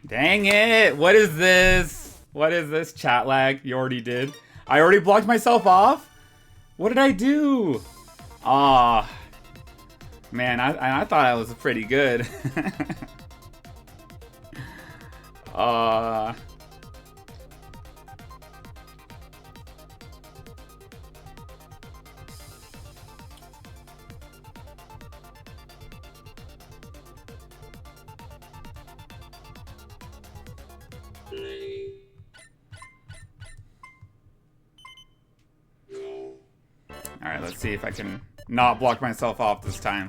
Dang it! What is this? What is this? Chat lag? You already did? I already blocked myself off? What did I do? Aw. Man, I thought I was pretty good. Alright, let's see if I can not block myself off this time.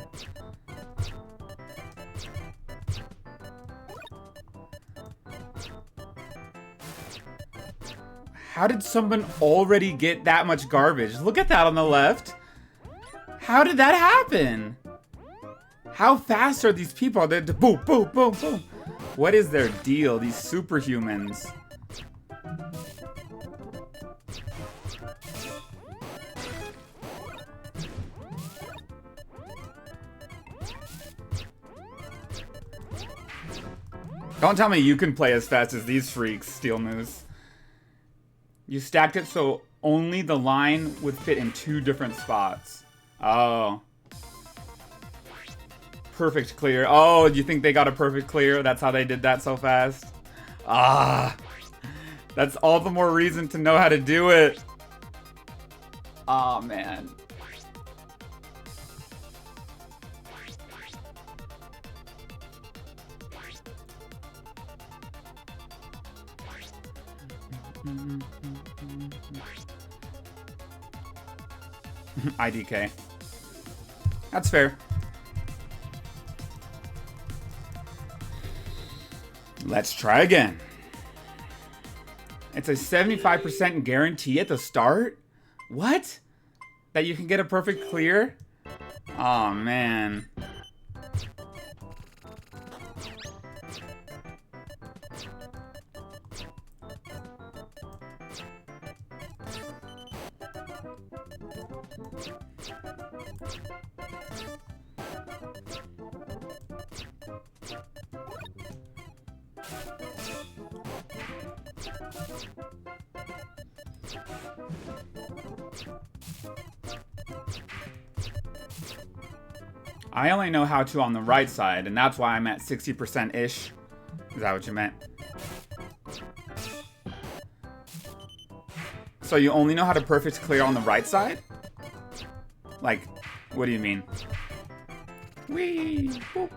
How did someone already get that much garbage? Look at that on the left. How did that happen? How fast are these people? They're boom, boom, boom, boom. What is their deal? These superhumans. Don't tell me you can play as fast as these freaks, Steel Moose. You stacked it so only the line would fit in 2 different spots. Oh. Perfect clear. Oh, you think they got a perfect clear? That's how they did that so fast? Ah. That's all the more reason to know how to do it. Oh, man. IDK. That's fair. Let's try again. It's a 75% guarantee at the start? What? That you can get a perfect clear? Oh man. I only know how to on the right side, and that's why I'm at 60%-ish. Is that what you meant? So you only know how to perfect clear on the right side? Like, what do you mean? Whee! Whoop.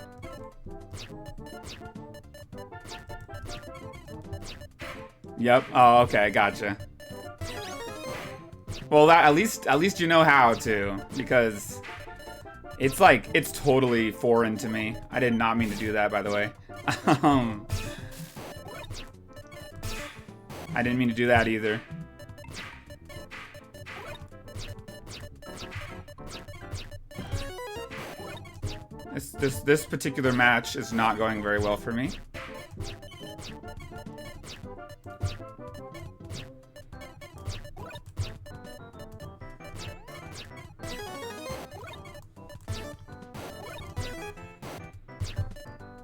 Yep. Oh, okay. Gotcha. Well, that at least you know how to, because it's like it's totally foreign to me. I did not mean to do that, by the way. I didn't mean to do that either. This particular match is not going very well for me.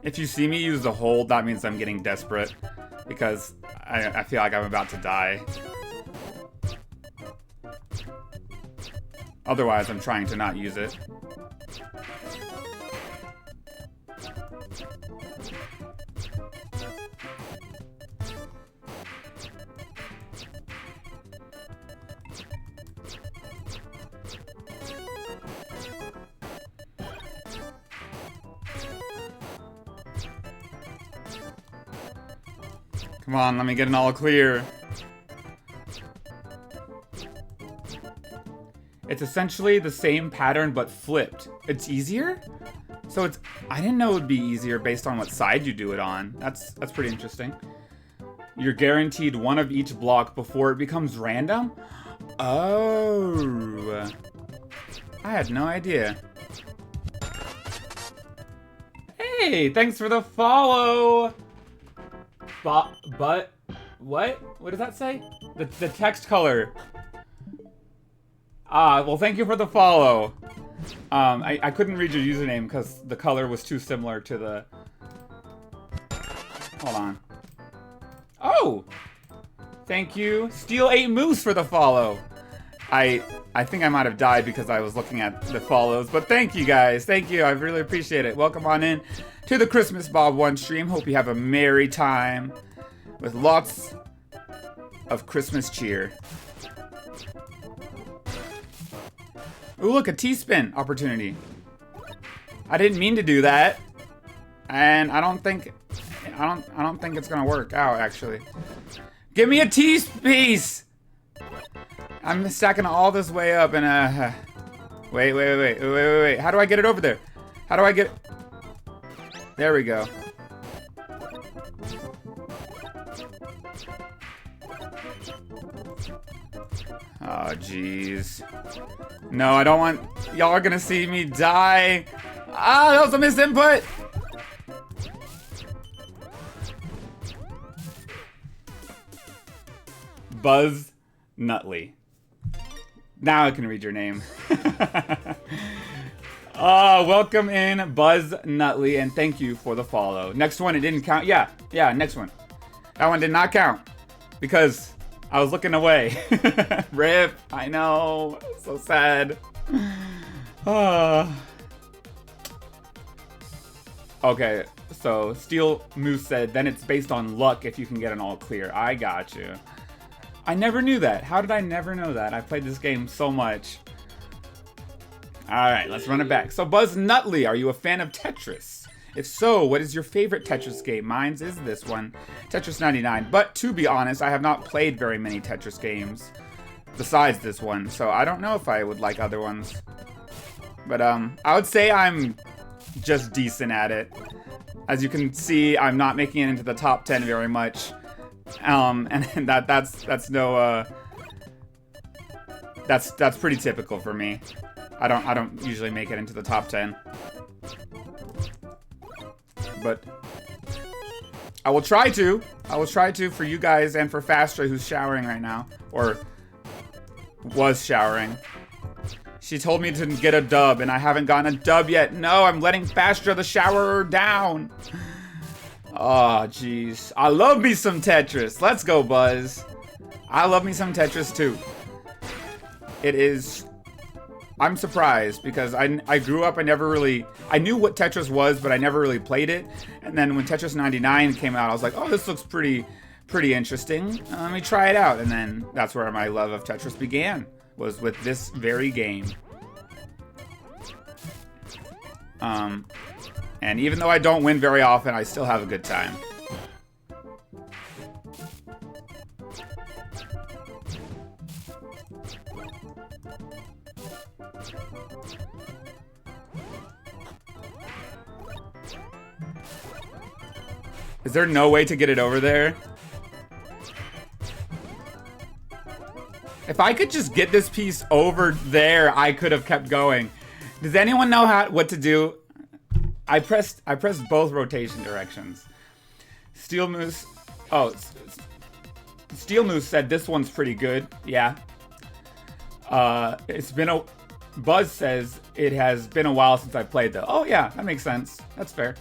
If you see me use the hold, that means I'm getting desperate, because I feel like I'm about to die. Otherwise, I'm trying to not use it. Come on, let me get an all clear. It's essentially the same pattern, but flipped. It's easier? So it's... I didn't know it would be easier based on what side you do it on. That's pretty interesting. You're guaranteed one of each block before it becomes random? Oh. I had no idea. Hey, thanks for the follow! But what? What does that say? The text color. Ah, well, thank you for the follow. I couldn't read your username because the color was too similar to the... Hold on. Oh! Thank you. Steel 8 Moose for the follow. I think I might have died because I was looking at the follows, but thank you guys. Thank you. I really appreciate it. Welcome on in to the Christmas Bob 1 stream. Hope you have a merry time with lots of Christmas cheer. Ooh, look, a T-spin opportunity. I didn't mean to do that, and I don't think it's gonna work out. Actually, give me a T-piece. I'm stacking all this way up, and wait. How do I get it over there? How do I get it? There we go. Oh, jeez. No, I don't want... Y'all are gonna see me die. Ah, that was a misinput! Buzz Nutley. Now I can read your name. Welcome in, Buzz Nutley, and thank you for the follow. Next one, it didn't count. Yeah, next one. That one did not count because I was looking away. RIP, I know, so sad. Okay, so Steel Moose said, then it's based on luck if you can get an all clear. I got you. I never knew that. How did I never know that? I played this game so much. Alright, let's run it back. So Buzz Nutley, are you a fan of Tetris? If so, what is your favorite Tetris game? Mine's is this one, Tetris 99. But to be honest, I have not played very many Tetris games besides this one, so I don't know if I would like other ones. But I would say I'm just decent at it. As you can see, I'm not making it into the top 10 very much. And that's no that's pretty typical for me. I don't usually make it into the top 10. But I will try to. I will try to for you guys and for Fastra, who's showering right now. Or was showering. She told me to get a dub, and I haven't gotten a dub yet. No, I'm letting Fastra the showerer down. Oh, jeez. I love me some Tetris. Let's go, Buzz. I love me some Tetris, too. It is... I'm surprised, because I grew up, I knew what Tetris was, but I never really played it. And then when Tetris 99 came out, I was like, oh, this looks pretty interesting. Let me try it out. And then that's where my love of Tetris began, was with this very game. And even though I don't win very often, I still have a good time. Is there no way to get it over there? If I could just get this piece over there, I could have kept going. Does anyone know what to do? I pressed both rotation directions. Steel Moose. Oh, Steel Moose said this one's pretty good. Yeah. It's been a. Buzz says it has been a while since I played though. Oh yeah, that makes sense. That's fair.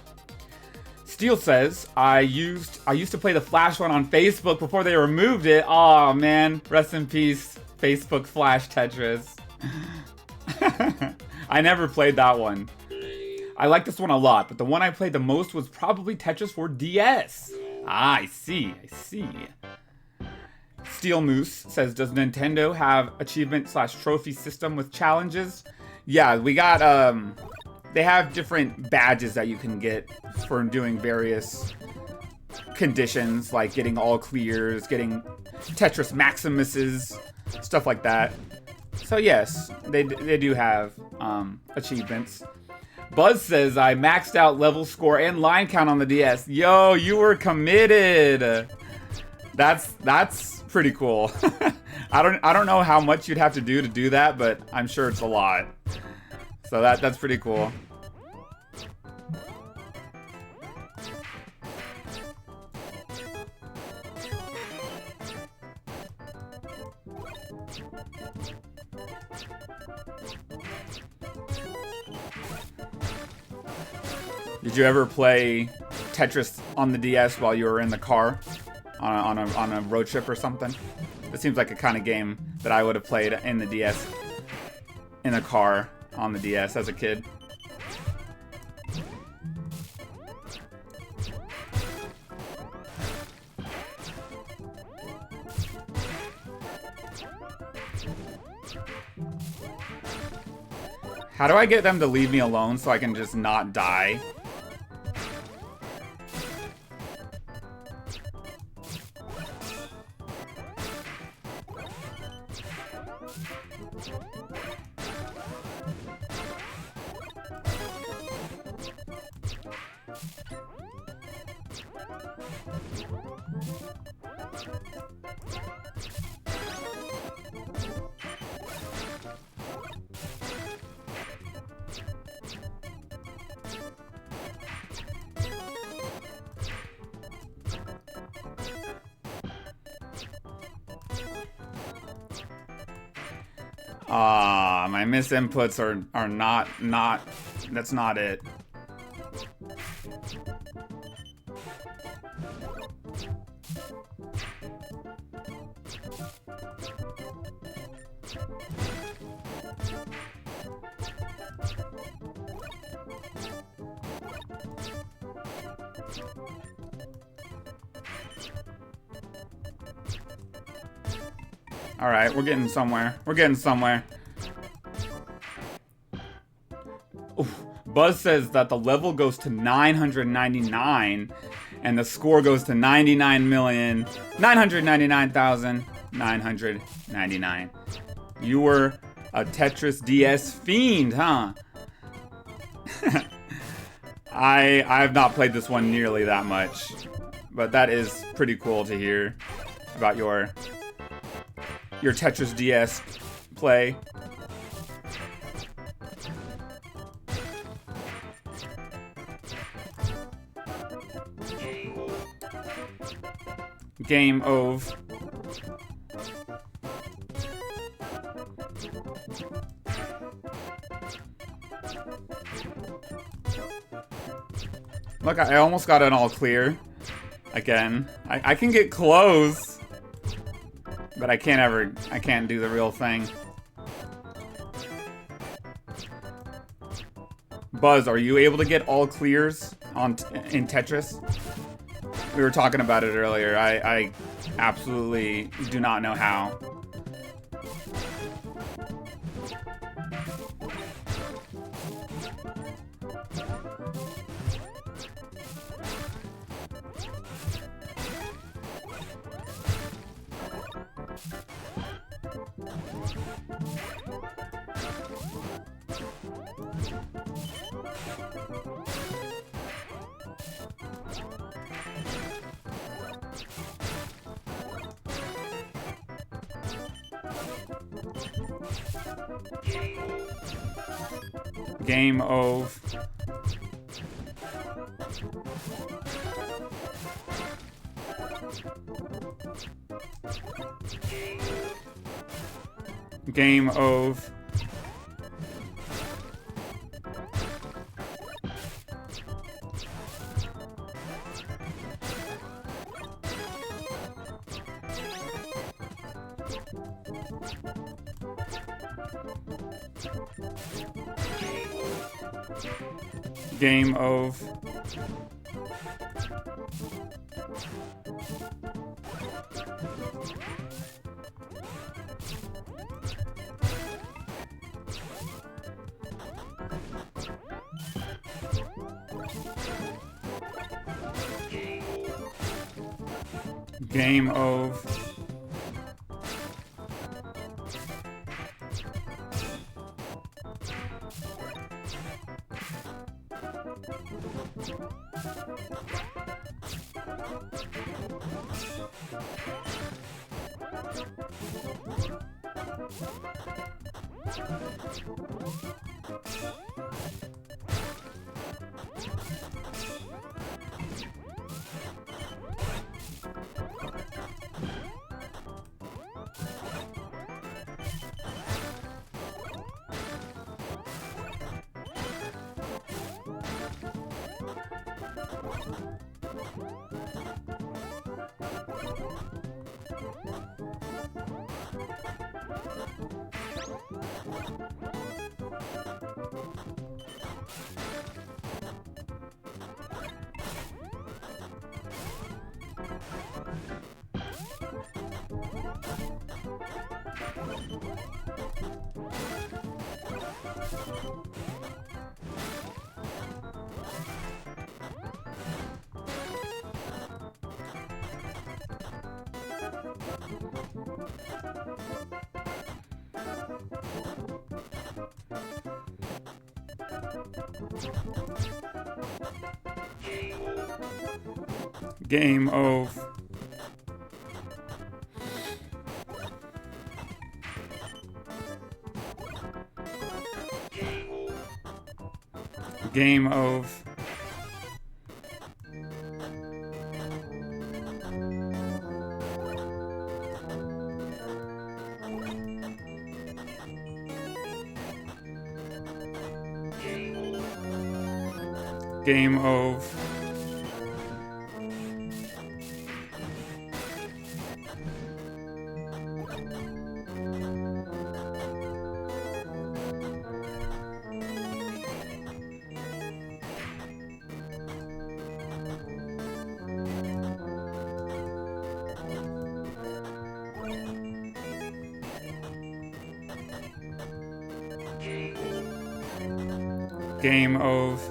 Steel says I used to play the Flash one on Facebook before they removed it. Oh man, rest in peace, Facebook Flash Tetris. I never played that one. I like this one a lot, but the one I played the most was probably Tetris for DS. Ah, I see. Steel Moose says, does Nintendo have achievement/trophy system with challenges? Yeah, we got, they have different badges that you can get for doing various conditions, like getting all clears, getting Tetris Maximuses, stuff like that. So yes, they do have achievements. Buzz says, I maxed out level score and line count on the DS. Yo, you were committed. That's pretty cool. I don't know how much you'd have to do that, but I'm sure it's a lot. So that's pretty cool. Did you ever play Tetris on the DS while you were in the car on a road trip or something? It seems like a kind of game that I would have played in the DS, in a car on the DS as a kid. How do I get them to leave me alone so I can just not die? My misinputs are not, that's not it. All right, we're getting somewhere. We're getting somewhere. Oof. Buzz says that the level goes to 999 and the score goes to 99,999,999. You were a Tetris DS fiend, huh? I have not played this one nearly that much, but that is pretty cool to hear about your Tetris DS play. Game of. Look, I almost got an all clear. Again. I can get close. But I can't do the real thing. Buzz, are you able to get all clears in Tetris? We were talking about it earlier. I absolutely do not know how. Game of. Game of. Game of. Game of. Game of. Game of. Game of. Game of.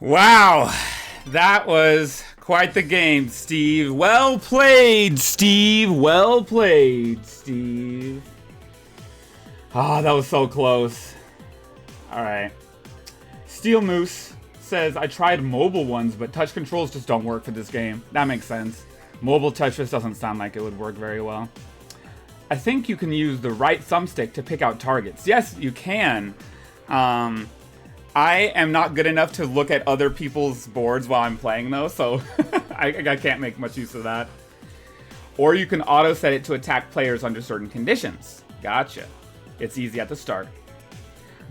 Wow, that was quite the game, Steve. Well played, Steve. Well played, Steve. Ah, that was so close. All right. Steel Moose says, I tried mobile ones, but touch controls just don't work for this game. That makes sense. Mobile Tetris doesn't sound like it would work very well. I think you can use the right thumbstick to pick out targets. Yes, you can. I am not good enough to look at other people's boards while I'm playing, though, so I can't make much use of that. Or you can auto-set it to attack players under certain conditions. Gotcha. It's easy at the start.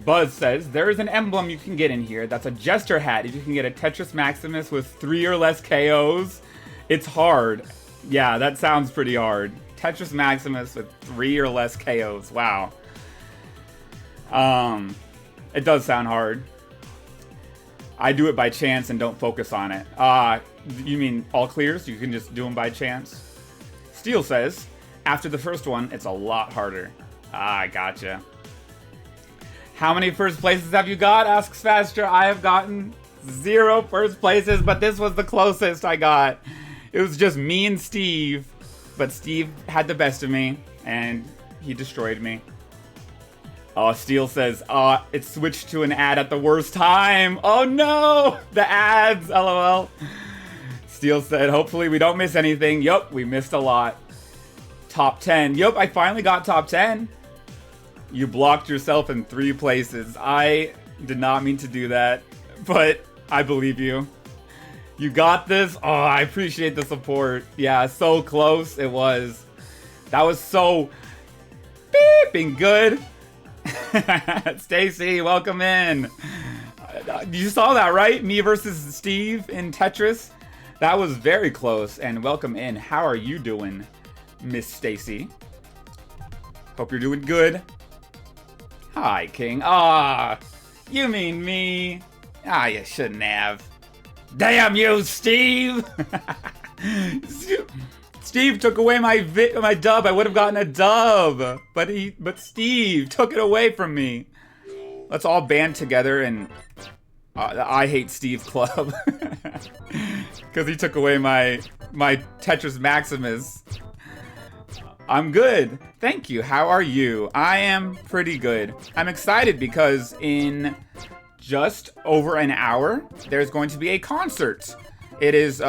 Buzz says, there is an emblem you can get in here that's a Jester hat if you can get a Tetris Maximus with 3 or less KOs. It's hard. Yeah, that sounds pretty hard. Tetris Maximus with 3 or less KOs. Wow. It does sound hard. I do it by chance and don't focus on it. You mean all clears? You can just do them by chance? Steel says, after the first one, it's a lot harder. I gotcha. How many first places have you got? Asks Faster. I have gotten 0 first places, but this was the closest I got. It was just me and Steve. But Steve had the best of me, and he destroyed me. Oh, Steel says, it switched to an ad at the worst time. Oh no! The ads, LOL. Steel said, hopefully we don't miss anything. Yup, we missed a lot. Top 10. Yup, I finally got top 10. You blocked yourself in 3 places. I did not mean to do that, but I believe you. You got this? Oh, I appreciate the support. Yeah, so close it was. That was so beeping good. Stacy, welcome in. You saw that, right? Me versus Steve in Tetris. That was very close. And welcome in. How are you doing, Miss Stacy? Hope you're doing good. Hi, King. You mean me? You shouldn't have. Damn you, Steve! Steve took away my dub. I would have gotten a dub, but Steve took it away from me. Let's all band together and the I Hate Steve Club because he took away my Tetris Maximus. I'm good. Thank you. How are you? I am pretty good. I'm excited because in just over an hour, there's going to be a concert. It is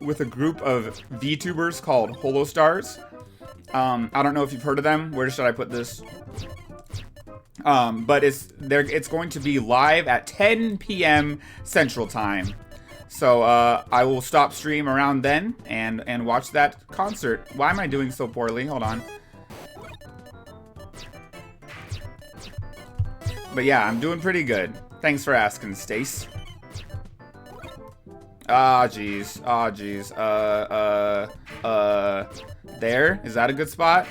with a group of VTubers called Holostars. I don't know if you've heard of them. Where should I put this? But it's going to be live at 10 p.m. Central Time. So I will stop stream around then and watch that concert. Why am I doing so poorly? Hold on. But yeah, I'm doing pretty good. Thanks for asking, Stace. Ah, jeez. Ah, jeez. There? Is that a good spot?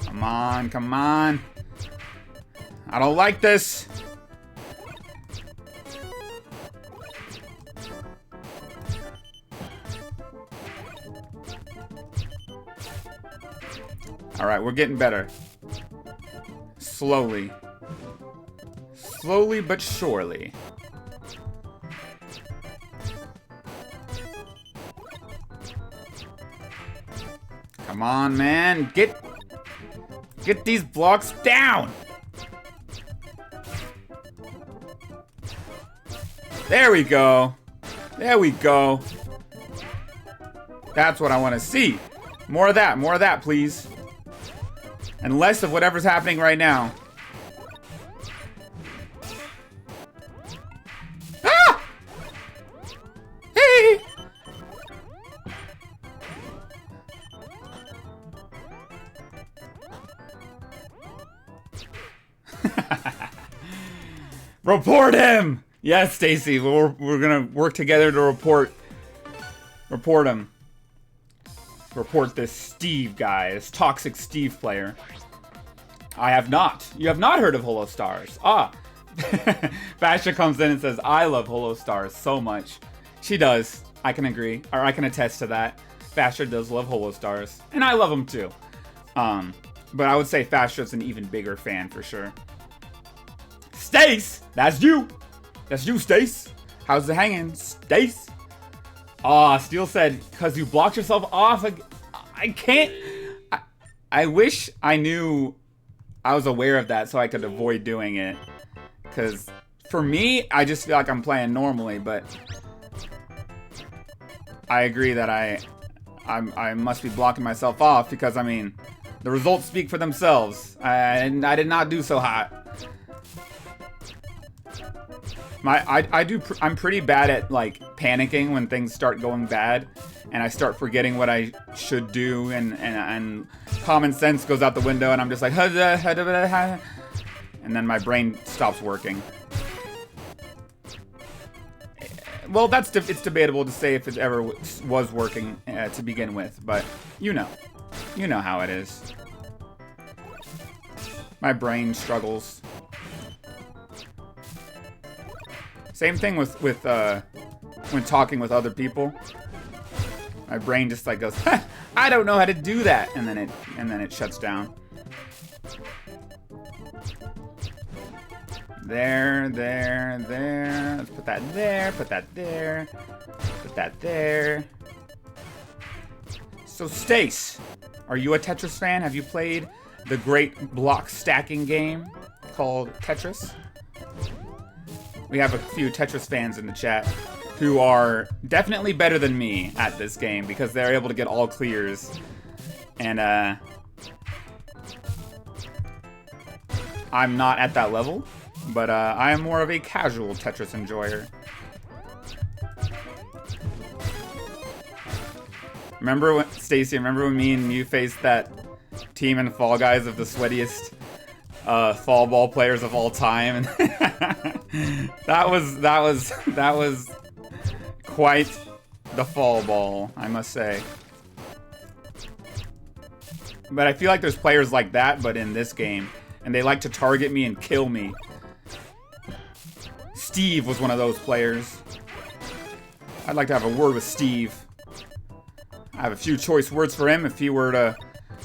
Come on, come on. I don't like this. Alright, we're getting better. Slowly. Slowly but surely. Come on, man. Get these blocks down. There we go. There we go. That's what I want to see. More of that, please. And less of whatever's happening right now. Ah! Hey! Report him! Yes, Stacy, we're gonna work together to report him. Report this Steve guy, this toxic Steve player. I have not. You have not heard of Holostars. Ah. Basha comes in and says, I love Holostars so much. She does. I can agree. Or I can attest to that. Basha does love Holostars. And I love them too. But I would say Basha's an even bigger fan for sure. Stace! That's you! That's you, Stace! How's it hanging, Stace? Aw, Steel said, because you blocked yourself off. I can't. I wish I knew I was aware of that so I could avoid doing it. Because for me, I just feel like I'm playing normally, but I agree that I must be blocking myself off because, I mean, the results speak for themselves. I did not do so hot. I'm pretty bad at like panicking when things start going bad, and I start forgetting what I should do, and common sense goes out the window, and I'm just like, and then my brain stops working. Well, it's debatable to say if it ever was working to begin with, but you know how it is. My brain struggles. Same thing with when talking with other people. My brain just like goes, I don't know how to do that, and then it shuts down. There. Let's put that there. Put that there. Put that there. So Stace, are you a Tetris fan? Have you played the great block stacking game called Tetris? We have a few Tetris fans in the chat who are definitely better than me at this game because they're able to get all clears. And I'm not at that level, but I am more of a casual Tetris enjoyer. Remember when, Stacy, remember when me and you faced that team in Fall Guys of the sweatiest fall ball players of all time? And that was quite the fall ball, I must say. But I feel like there's players like that, but in this game, and they like to target me and kill me. Steve was one of those players. I'd like to have a word with Steve. I have a few choice words for him if he were to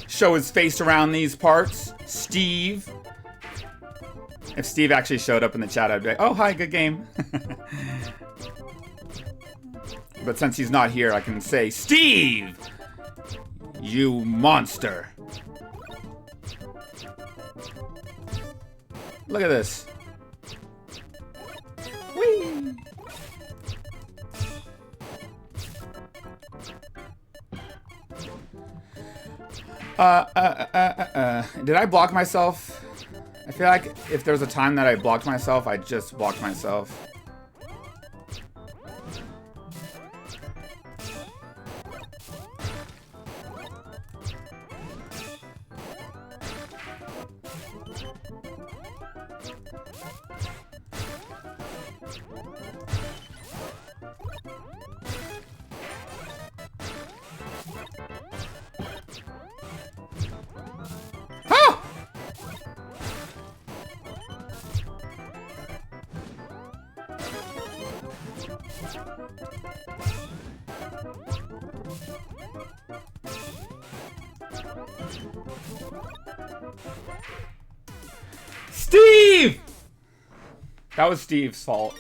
show his face around these parts. Steve. If Steve actually showed up in the chat, I'd be like, oh, hi, good game. But since he's not here, I can say, Steve! You monster. Look at this. Whee! Did I block myself? I feel like if there's a time that I blocked myself, I just blocked myself. Steve! That was Steve's fault.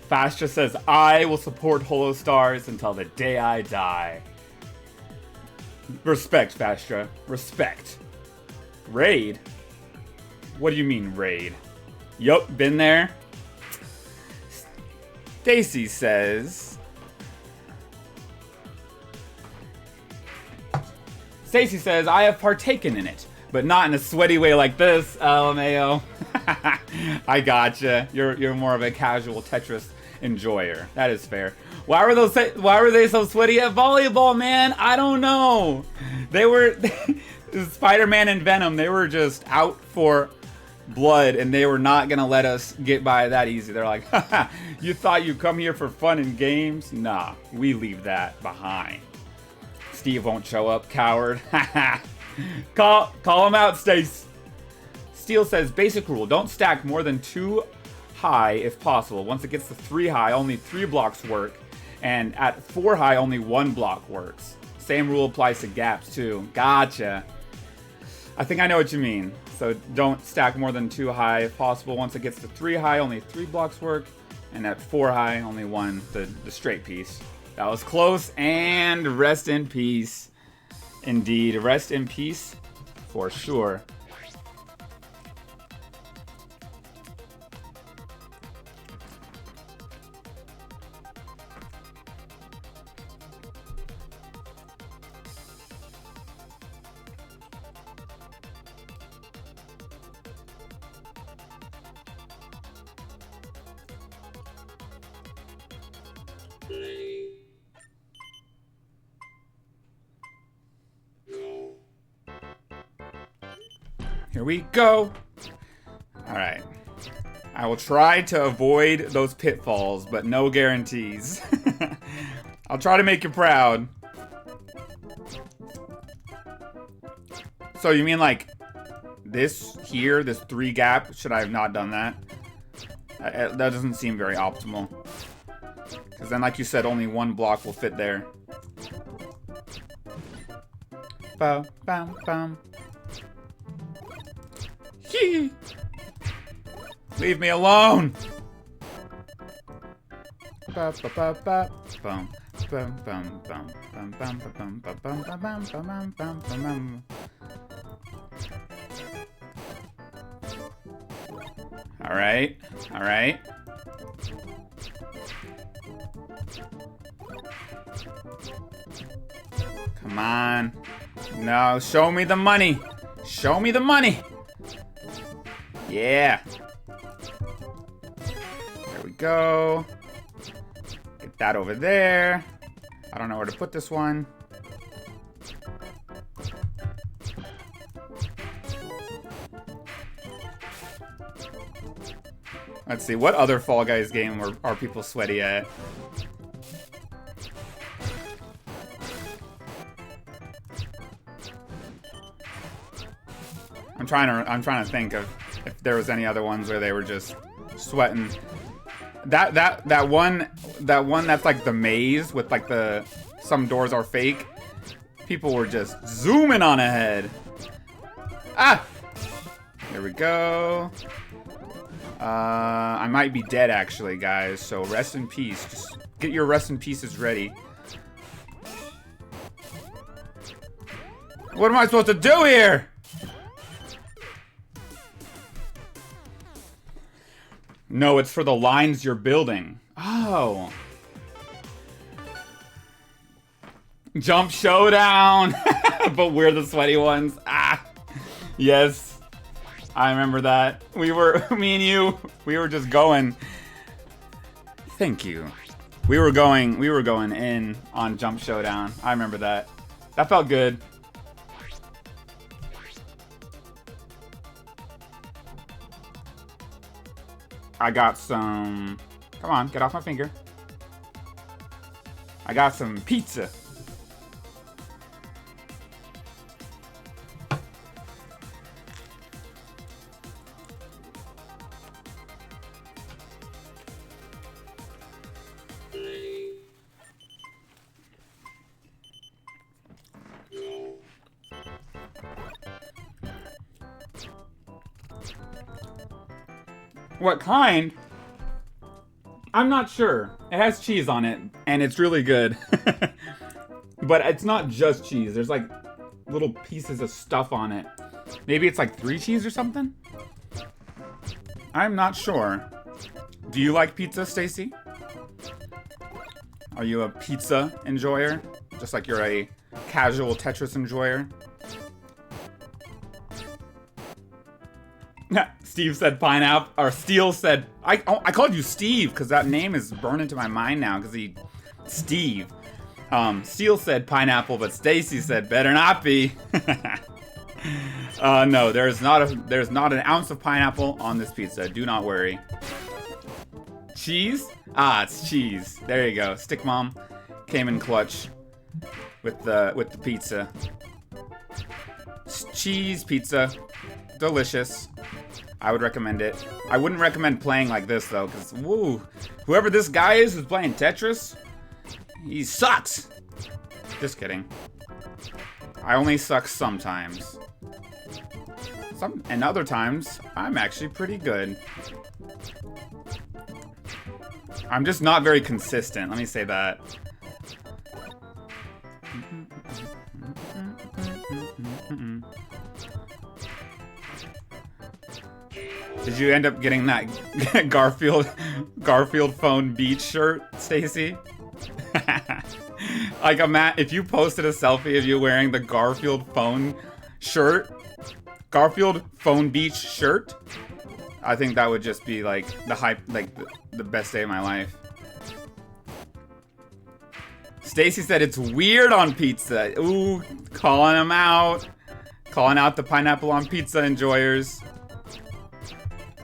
Fastra says, I will support Holo Stars until the day I die. Respect, Fastra. Respect. Raid? What do you mean, raid? Yup, been there. Stacy says... Stacy says, I have partaken in it, but not in a sweaty way like this, LMAO. I gotcha. You're more of a casual Tetris enjoyer. That is fair. Why were they so sweaty at volleyball, man? I don't know. They were Spider-Man and Venom. They were just out for blood, and they were not gonna let us get by that easy. They're like, haha, you thought you'd come here for fun and games? Nah, we leave that behind. Steve won't show up, coward. Call him out, Stace. Steel says, basic rule, don't stack more than 2 high if possible. Once it gets to 3 high, only 3 blocks work. And at 4 high, only 1 block works. Same rule applies to gaps too. Gotcha. I think I know what you mean. So don't stack more than 2 high if possible. Once it gets to 3 high, only 3 blocks work. And at 4 high, only 1, the straight piece. That was close, and rest in peace. Indeed, rest in peace for sure. Here we go. All right. I will try to avoid those pitfalls, but no guarantees. I'll try to make you proud. So you mean like this here, this 3 gap? Should I have not done that? That doesn't seem very optimal. Because then, like you said, only 1 block will fit there. Bum, bum, bum. Leave me alone. All right. All right. Come on. No, show me the money. Show me the money. Yeah. There we go. Get that over there. I don't know where to put this one. Let's see, what other Fall Guys game are people sweaty at? I'm trying to think of if there was any other ones where they were just sweating. That one that's like the maze with like some doors are fake. People were just zooming on ahead. Ah! Here we go. I might be dead, actually, guys. So rest in peace. Just get your rest in pieces ready. What am I supposed to do here? No, it's for the lines you're building. Oh. Jump showdown. But we're the sweaty ones. Ah. Yes. I remember that. Me and you, we were just going. Thank you. We were going in on Jump Showdown. I remember that. That felt good. I got some... Come on, get off my finger. I got some pizza. What kind? I'm not sure. It has cheese on it, and it's really good. But it's not just cheese. There's like little pieces of stuff on it. Maybe it's like 3 cheese or something? I'm not sure. Do you like pizza, Stacy? Are you a pizza enjoyer? Just like you're a casual Tetris enjoyer? Steve said pineapple, or Steele said, I called you Steve because that name is burned into my mind now because Steve. Steele said pineapple, but Stacy said better not be. No, there's not an ounce of pineapple on this pizza. Do not worry. Cheese? Ah, it's cheese. There you go. Stick Mom came in clutch with the pizza. Cheese pizza, delicious. I would recommend it. I wouldn't recommend playing like this though, because woo, whoever this guy is who's playing Tetris, he sucks. Just kidding. I only suck sometimes. And other times, I'm actually pretty good. I'm just not very consistent, let me say that. Did you end up getting that Garfield phone beach shirt, Stacy? Like if you posted a selfie of you wearing the Garfield phone beach shirt, I think that would just be like the hype, like the best day of my life. Stacy said it's weird on pizza. Ooh, calling him out. Calling out the pineapple on pizza enjoyers.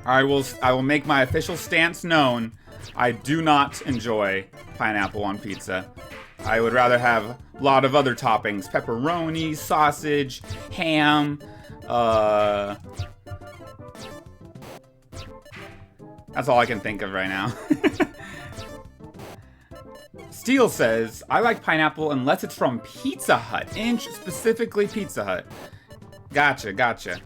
I will make my official stance known. I do not enjoy pineapple on pizza. I would rather have a lot of other toppings. Pepperoni, sausage, ham, that's all I can think of right now. Steele says, I like pineapple unless it's from Pizza Hut. Specifically Pizza Hut. Gotcha.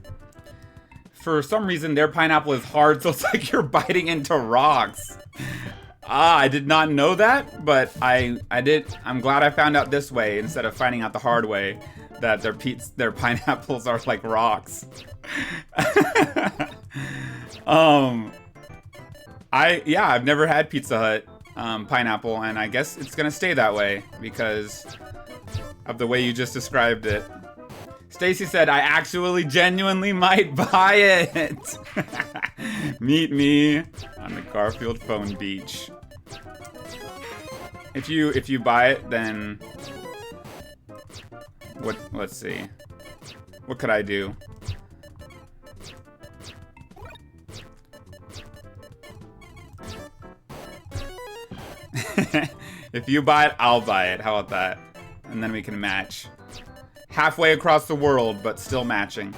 For some reason, their pineapple is hard, so it's like you're biting into rocks. I did not know that, but I did. I'm glad I found out this way instead of finding out the hard way that their pineapples are like rocks. I've never had Pizza Hut pineapple, and I guess it's gonna stay that way because of the way you just described it. Stacy said, I actually genuinely might buy it. Meet me on the Garfield phone beach. If you buy it, then let's see. What could I do? If you buy it, I'll buy it. How about that? And then we can match. Halfway across the world, but still matching.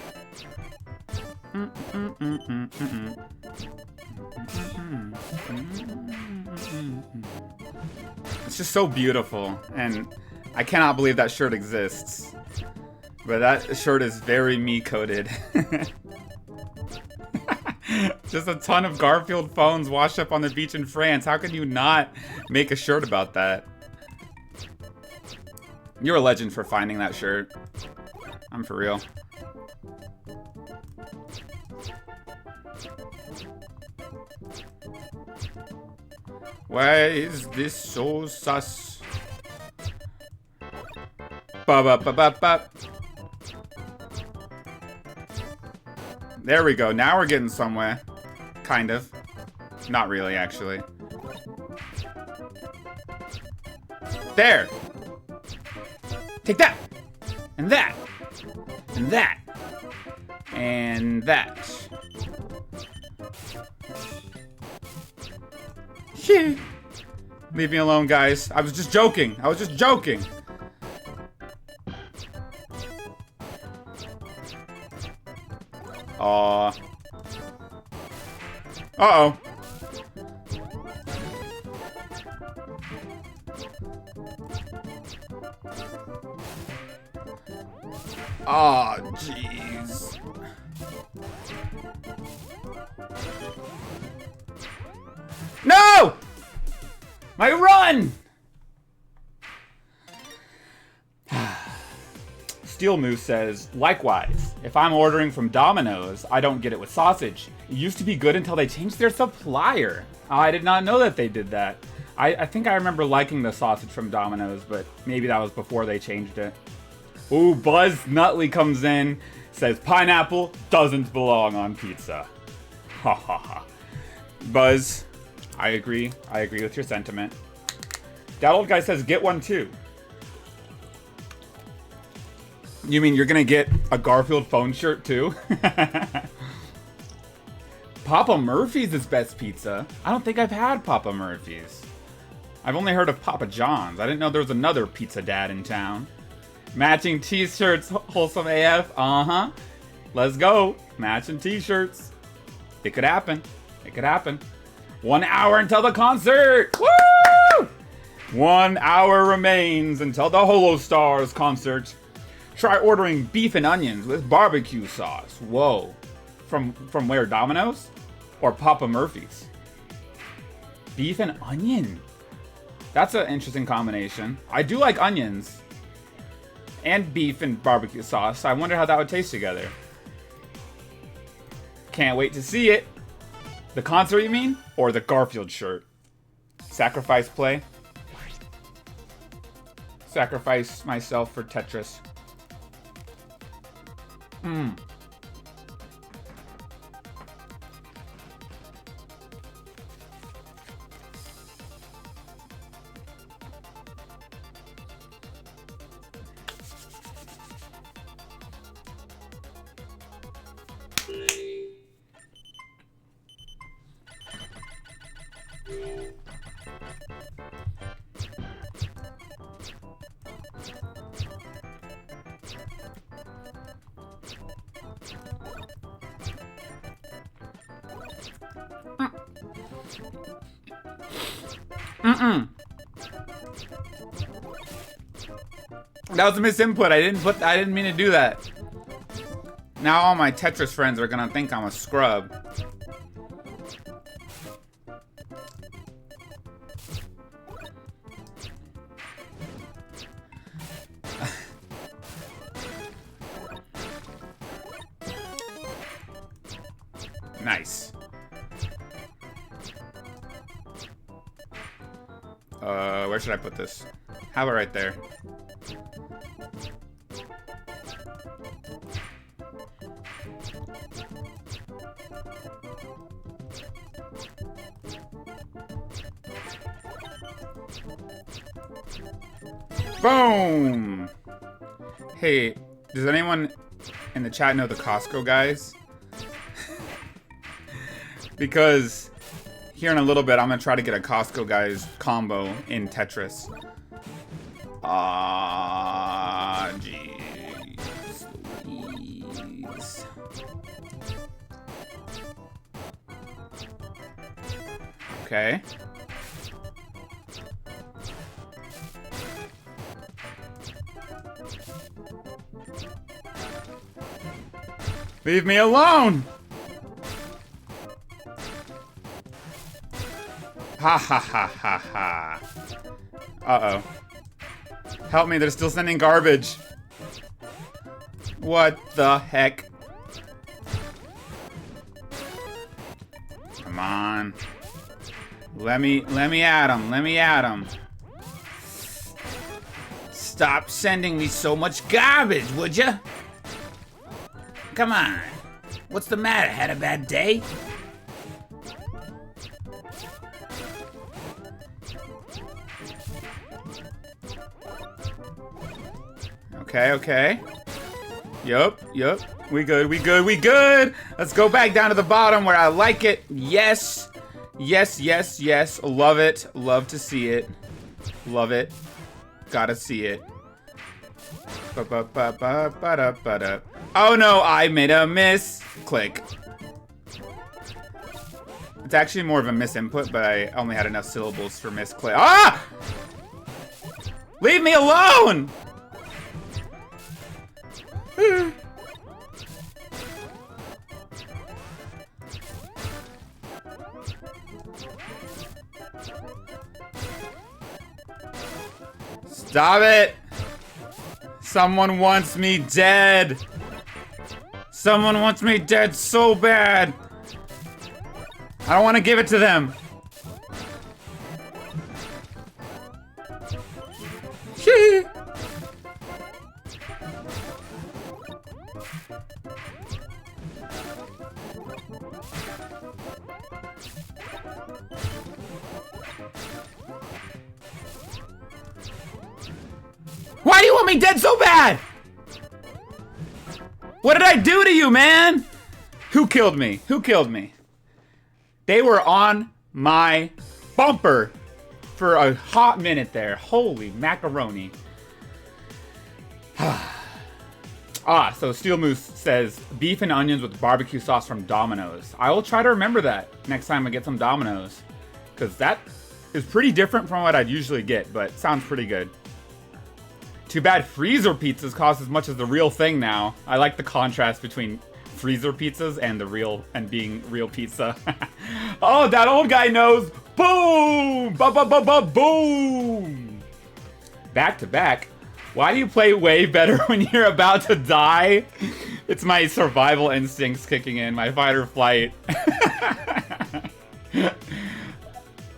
It's just so beautiful, and I cannot believe that shirt exists. But that shirt is very me-coded. Just a ton of Garfield phones washed up on the beach in France. How can you not make a shirt about that? You're a legend for finding that shirt. I'm for real. Why is this so sus? Ba-ba-ba-ba-ba. There we go. Now we're getting somewhere. Kind of. Not really, actually. There! Take that! And that! And that! And that. Leave me alone, guys. I was just joking. I was just joking. Aw. Uh-oh. Aw, jeez. No! My run! Steel Moose says, likewise, if I'm ordering from Domino's, I don't get it with sausage. It used to be good until they changed their supplier. I did not know that they did that. I think I remember liking the sausage from Domino's, but maybe that was before they changed it. Ooh, Buzz Nutley comes in, says, pineapple doesn't belong on pizza. Ha ha ha. Buzz, I agree. I agree with your sentiment. That old guy says, get one too. You mean you're gonna get a Garfield phone shirt too? Papa Murphy's is best pizza. I don't think I've had Papa Murphy's. I've only heard of Papa John's. I didn't know there was another pizza dad in town. Matching t-shirts, wholesome AF. Uh-huh. Let's go. Matching t-shirts. It could happen. It could happen. 1 hour until the concert. Woo! 1 hour remains until the Holostars concert. Try ordering beef and onions with barbecue sauce. Whoa. From where? Domino's? Or Papa Murphy's? Beef and onion. That's an interesting combination. I do like onions. And beef and barbecue sauce. I wonder how that would taste together. Can't wait to see it. The concert, you mean? Or the Garfield shirt? Sacrifice play? Sacrifice myself for Tetris. That was a misinput. I didn't mean to do that. Now all my Tetris friends are gonna think I'm a scrub. Nice. Where should I put this? How about right there? Boom! Hey, does anyone in the chat know the Costco guys? Because here in a little bit, I'm gonna try to get a Costco guys combo in Tetris. Jeez Louise. Okay. Leave me alone! Ha ha ha ha ha. Uh-oh. Help me, they're still sending garbage. What the heck? Come on. Let me at him. Let me at him. Stop sending me so much garbage, would ya? Come on. What's the matter? Had a bad day? Okay, okay. Yup. We good. Let's go back down to the bottom where I like it. Yes. Love it. Love to see it. Love it. Gotta see it. Oh no, I made a miss. Click. It's actually more of a misinput, but I only had enough syllables for misclick. Ah! Leave me alone! Stop it! Someone wants me dead! Someone wants me dead so bad! I don't want to give it to them! Why do you want me dead so bad? What did I do to you, man? Who killed me? Who killed me? They were on my bumper for a hot minute there. Holy macaroni. So Steel Moose says, beef and onions with barbecue sauce from Domino's. I will try to remember that next time I get some Domino's. Because that is pretty different from what I'd usually get, but sounds pretty good. Too bad freezer pizzas cost as much as the real thing now. I like the contrast between freezer pizzas and the real and being real pizza. Oh, that old guy knows. Boom! Boom! Back to back. Why do you play way better when you're about to die? It's my survival instincts kicking in, my fight or flight.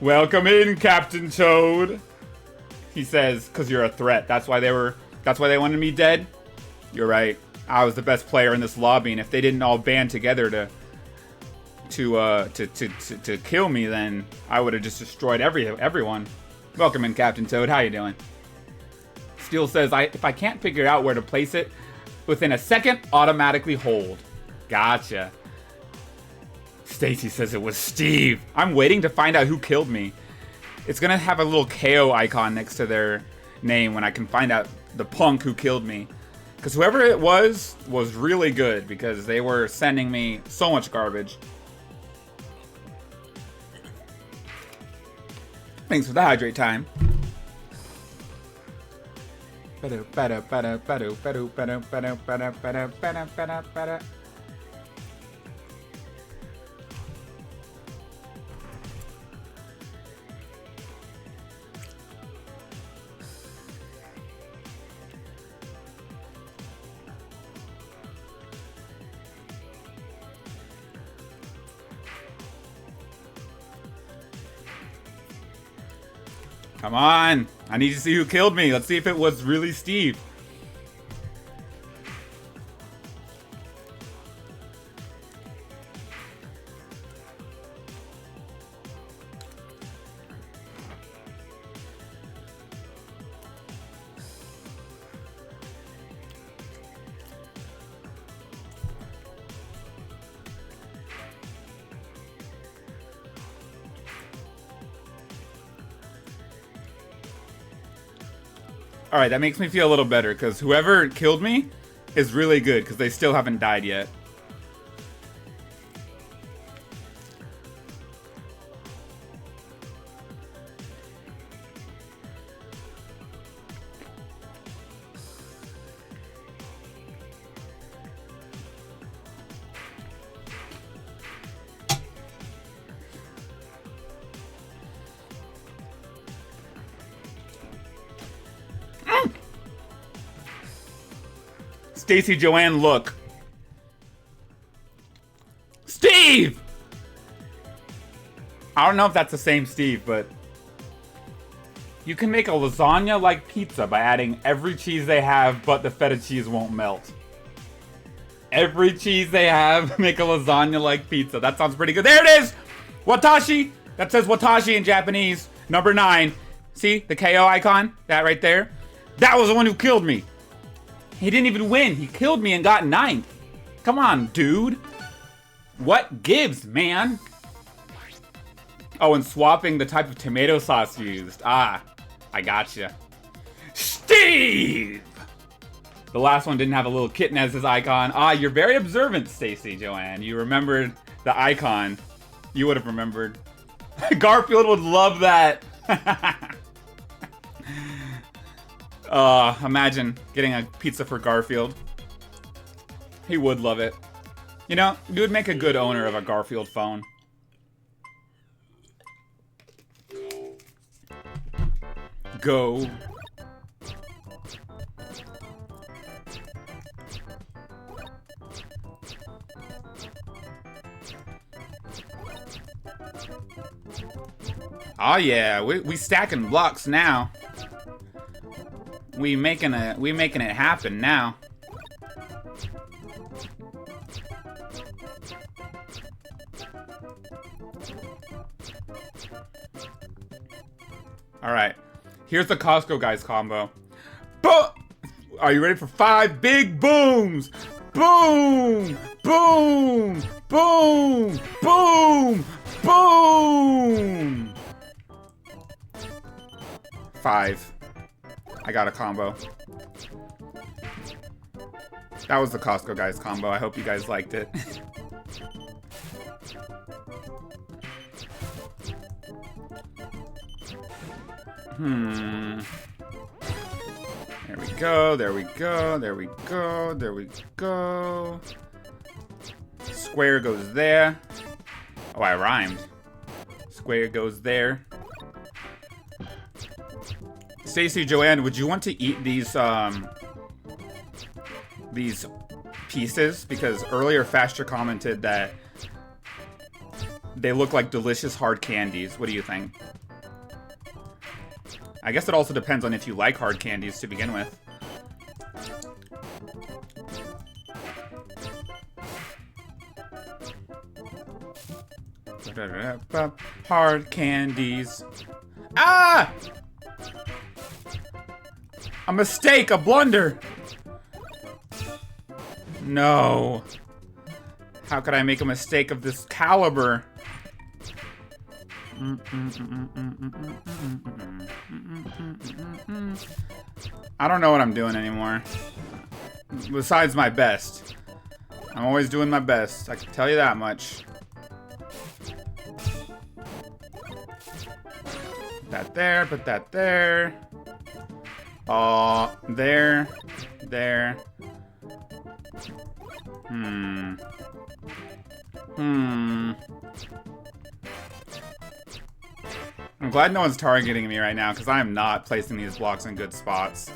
Welcome in, Captain Toad. He says, "Cause you're a threat. That's why they wanted me dead." You're right. I was the best player in this lobby, and if they didn't all band together to kill me, then I would have just destroyed everyone. Welcome in, Captain Toad. How you doing? Steel says, if I can't figure out where to place it, within a second, automatically hold. Gotcha. Stacy says it was Steve. I'm waiting to find out who killed me. It's gonna have a little KO icon next to their name when I can find out the punk who killed me. Because whoever it was really good because they were sending me so much garbage. Thanks for the hydrate time. Come on! I need to see who killed me. Let's see if it was really Steve. Alright, that makes me feel a little better, because whoever killed me is really good, because they still haven't died yet. Stacy Joanne, look. Steve! I don't know if that's the same Steve, but you can make a lasagna-like pizza by adding every cheese they have, but the feta cheese won't melt. Every cheese they have, make a lasagna-like pizza. That sounds pretty good. There it is! Watashi! That says Watashi in Japanese. Number 9. See? The KO icon? That right there? That was the one who killed me. He didn't even win. He killed me and got 9th. Come on, dude. What gives, man? Oh, and swapping the type of tomato sauce used. Ah, I gotcha. Steve! The last one didn't have a little kitten as his icon. Ah, you're very observant, Stacy Joanne. You remembered the icon. You would have remembered. Garfield would love that. Imagine getting a pizza for Garfield. He would love it. You know, you would make a good owner of a Garfield phone. Go. Oh yeah, we stacking blocks now. We making it happen now. All right. Here's the Costco guys combo. Are you ready for 5 big booms? Boom! Boom! Boom! Boom! Boom! 5. I got a combo. That was the Costco guys combo. I hope you guys liked it. There we go, there we go, there we go, there we go. Square goes there. Oh, I rhymed. Square goes there. Stacy Joanne, would you want to eat these pieces? Because earlier Faster commented that they look like delicious hard candies. What do you think? I guess it also depends on if you like hard candies to begin with. Hard candies. Ah! A mistake, a blunder. No. How could I make a mistake of this caliber? I don't know what I'm doing anymore. Besides my best. I'm always doing my best. I can tell you that much. That there, put that there. Oh, there. There. I'm glad no one's targeting me right now, because I am not placing these blocks in good spots.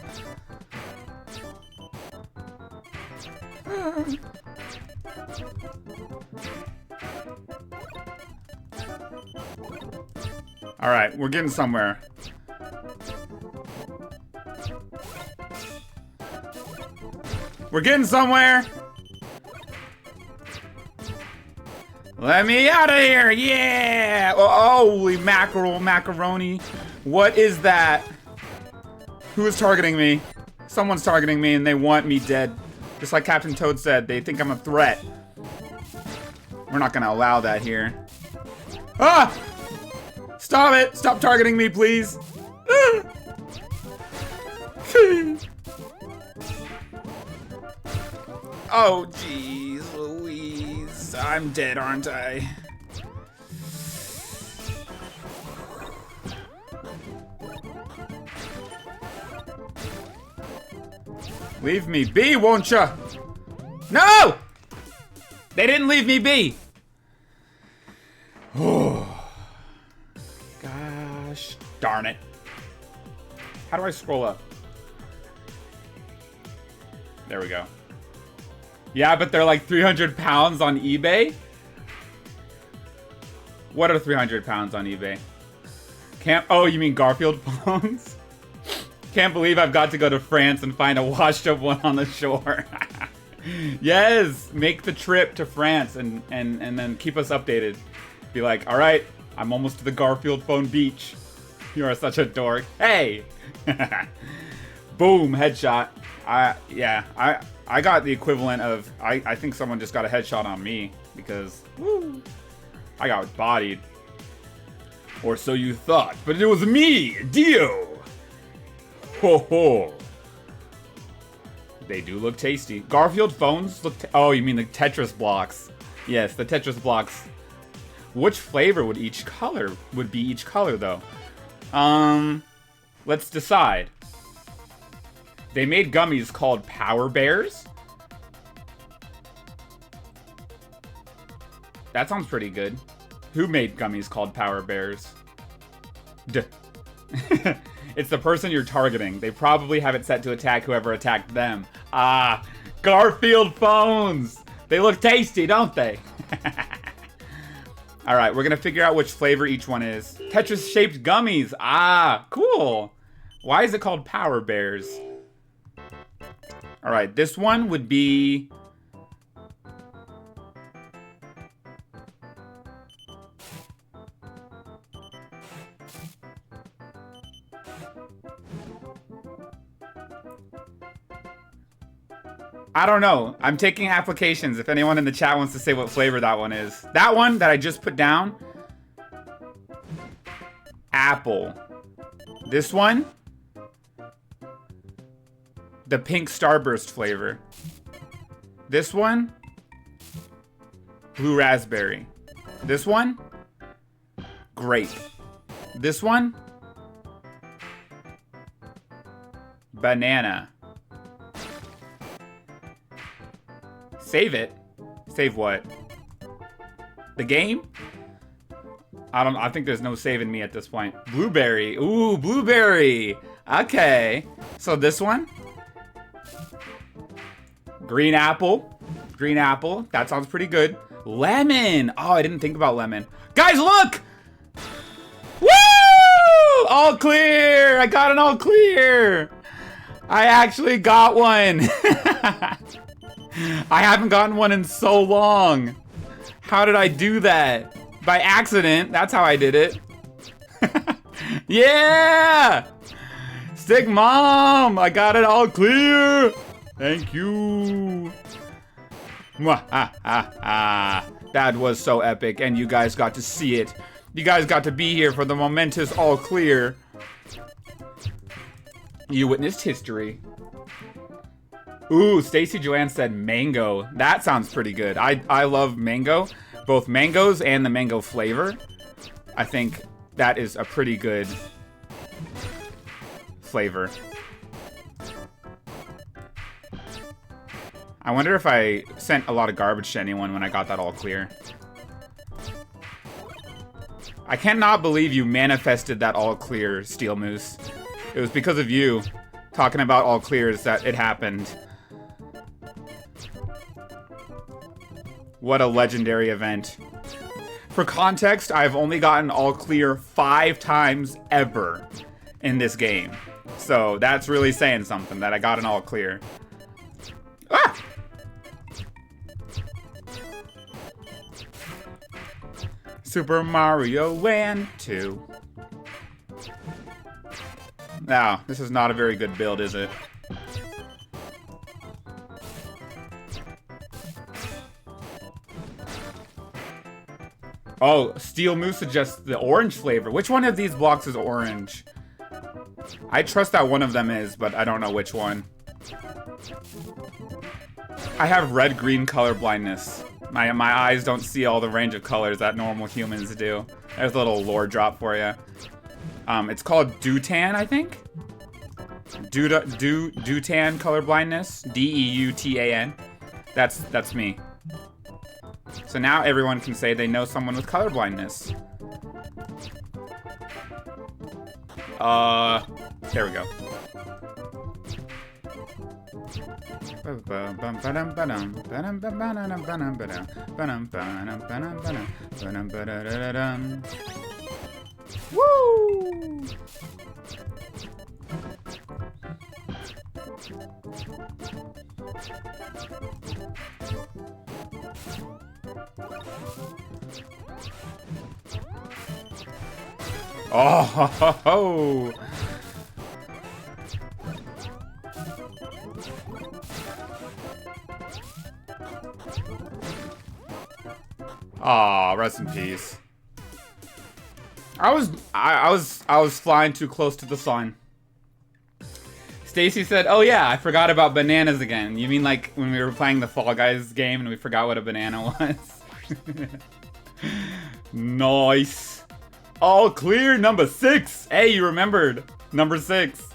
Alright, we're getting somewhere. We're getting somewhere! Let me out of here! Yeah! Oh, holy mackerel, macaroni. What is that? Who is targeting me? Someone's targeting me and they want me dead. Just like Captain Toad said, they think I'm a threat. We're not gonna allow that here. Ah! Stop it! Stop targeting me, please! Ah! Oh, jeez, Louise. I'm dead, aren't I? Leave me be, won't ya? No! They didn't leave me be. Oh, gosh darn it. How do I scroll up? There we go. Yeah, but they're like 300 pounds on eBay? What are 300 pounds on eBay? Oh, you mean Garfield phones? Can't believe I've got to go to France and find a washed up one on the shore. Yes, make the trip to France and then keep us updated. Be like, all right, I'm almost to the Garfield phone beach. You are such a dork. Hey! Boom, headshot. I got the equivalent of, I think someone just got a headshot on me because, woo, I got bodied. Or so you thought, but it was me, Dio. Ho ho. They do look tasty. Garfield phones look, oh, you mean the Tetris blocks. Yes, the Tetris blocks. Which flavor would be each color though? Let's decide. They made gummies called Power Bears. That sounds pretty good. Who made gummies called Power Bears? It's the person you're targeting. They probably have it set to attack whoever attacked them. Ah, Garfield phones. They look tasty, don't they? All right, we're gonna figure out which flavor each one is. Tetris-shaped gummies. Ah, cool. Why is it called Power Bears? All right, this one would be... I don't know. I'm taking applications if anyone in the chat wants to say what flavor that one is. That one that I just put down, apple. This one, the pink starburst flavor. This one, blue raspberry. This one, grape. This one, banana. Save it. Save what? The game? I think there's no saving me at this point. Blueberry. Ooh, blueberry. Okay. So this one? Green apple. Green apple. That sounds pretty good. Lemon. Oh, I didn't think about lemon. Guys, look! Woo! All clear. I got an all clear. I actually got one. I haven't gotten one in so long. How did I do that? By accident. That's how I did it. Yeah! Stick Mom! I got it all clear! Thank you. That was so epic, and you guys got to see it. You guys got to be here for the momentous all clear. You witnessed history. Ooh, Stacy Joanne said mango. That sounds pretty good. I love mango. Both mangoes and the mango flavor. I think that is a pretty good flavor. I wonder if I sent a lot of garbage to anyone when I got that all clear. I cannot believe you manifested that all clear, Steel Moose. It was because of you talking about all clears that it happened. What a legendary event. For context, I've only gotten all clear 5 times ever in this game. So that's really saying something, that I got an all clear. Ah! Super Mario Land 2. Now, this is not a very good build, is it? Oh, Steel Moose suggests the orange flavor. Which one of these blocks is orange? I trust that one of them is, but I don't know which one. I have red-green color blindness. My eyes don't see all the range of colors that normal humans do. There's a little lore drop for you. It's called Dutan, I think? Dutan color blindness. D-E-U-T-A-N. That's me. So now everyone can say they know someone with color blindness. There we go. Woo! Oh, ho, ho, ho. Aw, rest in peace. I was flying too close to the sun. Stacy said, "Oh yeah, I forgot about bananas again." You mean like when we were playing the Fall Guys game and we forgot what a banana was? Nice. All clear, number 6. Hey, you remembered. Number 6.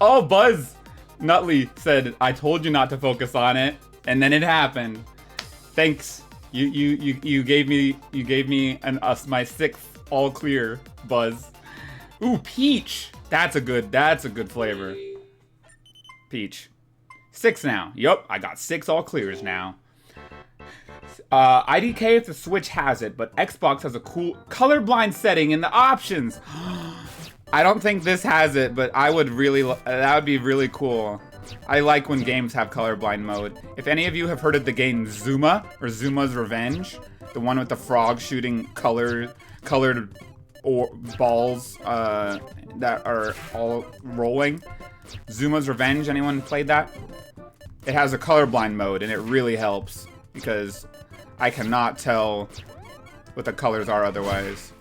Oh, Buzz Nutley said, "I told you not to focus on it, and then it happened." Thanks. You gave me my 6th all clear, Buzz. Ooh, peach. That's a good flavor. Peach. 6 now. Yup, I got 6 all clears now. IDK if the Switch has it, but Xbox has a cool colorblind setting in the options. I don't think this has it, but I would really, that would be really cool. I like when games have colorblind mode. If any of you have heard of the game Zuma, or Zuma's Revenge, the one with the frog shooting colored or balls that are all rolling. Zuma's Revenge, anyone played that? It has a colorblind mode, and it really helps, because I cannot tell what the colors are otherwise.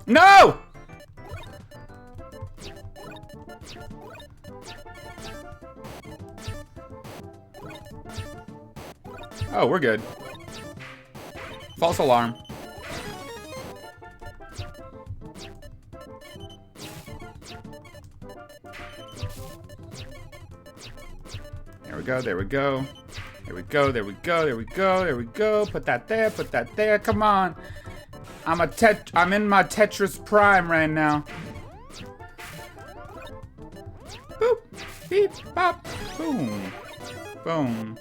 No! Oh, we're good. False alarm. There we go, there we go. There we go, there we go, there we go, there we go. Put that there, come on. I'm in my Tetris Prime right now. Boop, beep, bop, boom, boom.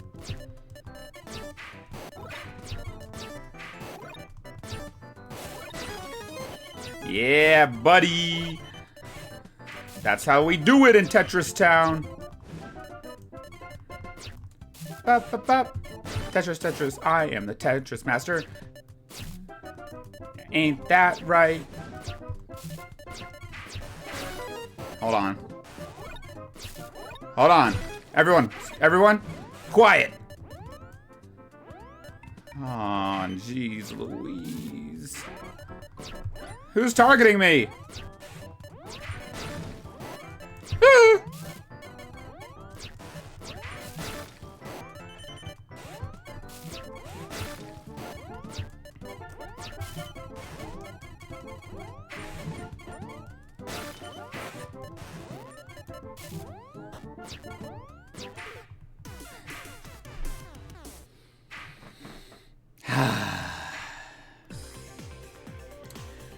Yeah, buddy. That's how we do it in Tetris Town. Bop, bop, bop. Tetris, Tetris, I am the Tetris master. Ain't that right? Hold on. Hold on. Everyone, quiet. Oh, jeez Louise. Who's targeting me?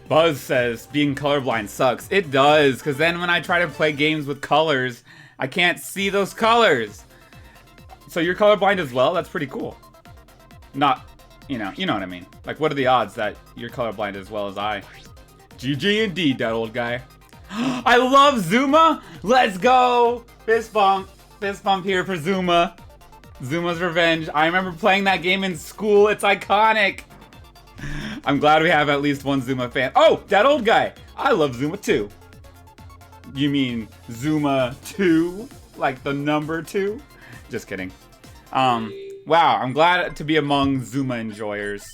Buzz says being colorblind sucks. It does, because then when I try to play games with colors, I can't see those colors. So you're colorblind as well? That's pretty cool. Not, you know what I mean. Like, what are the odds that you're colorblind as well as I? GG indeed, that old guy. I love Zuma! Let's go! Fist bump here for Zuma. Zuma's Revenge. I remember playing that game in school. It's iconic. I'm glad we have at least one Zuma fan. Oh, that old guy. I love Zuma too. You mean Zuma 2? Like the number 2? Just kidding. Wow, I'm glad to be among Zuma enjoyers.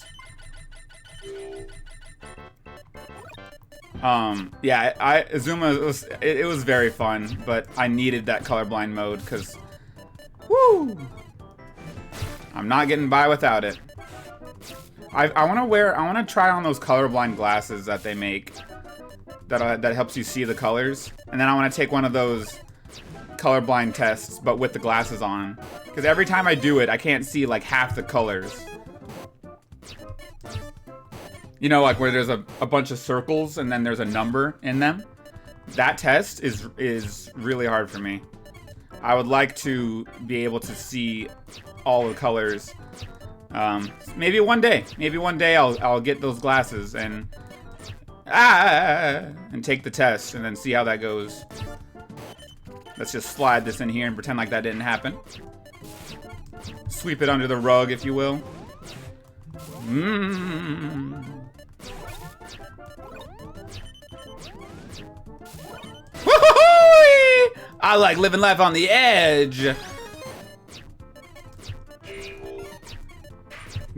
Yeah, Zuma it was very fun, but I needed that colorblind mode because woo! I'm not getting by without it. I want to try on those colorblind glasses that they make that helps you see the colors, and then I want to take one of those colorblind tests but with the glasses on, because every time I do it I can't see like half the colors. You know, like where there's a bunch of circles and then there's a number in them. That test is really hard for me. I would like to be able to see all the colors. Maybe one day I'll get those glasses and take the test and then see how that goes. Let's just slide this in here and pretend like that didn't happen. Sweep it under the rug, if you will. I like living life on the edge.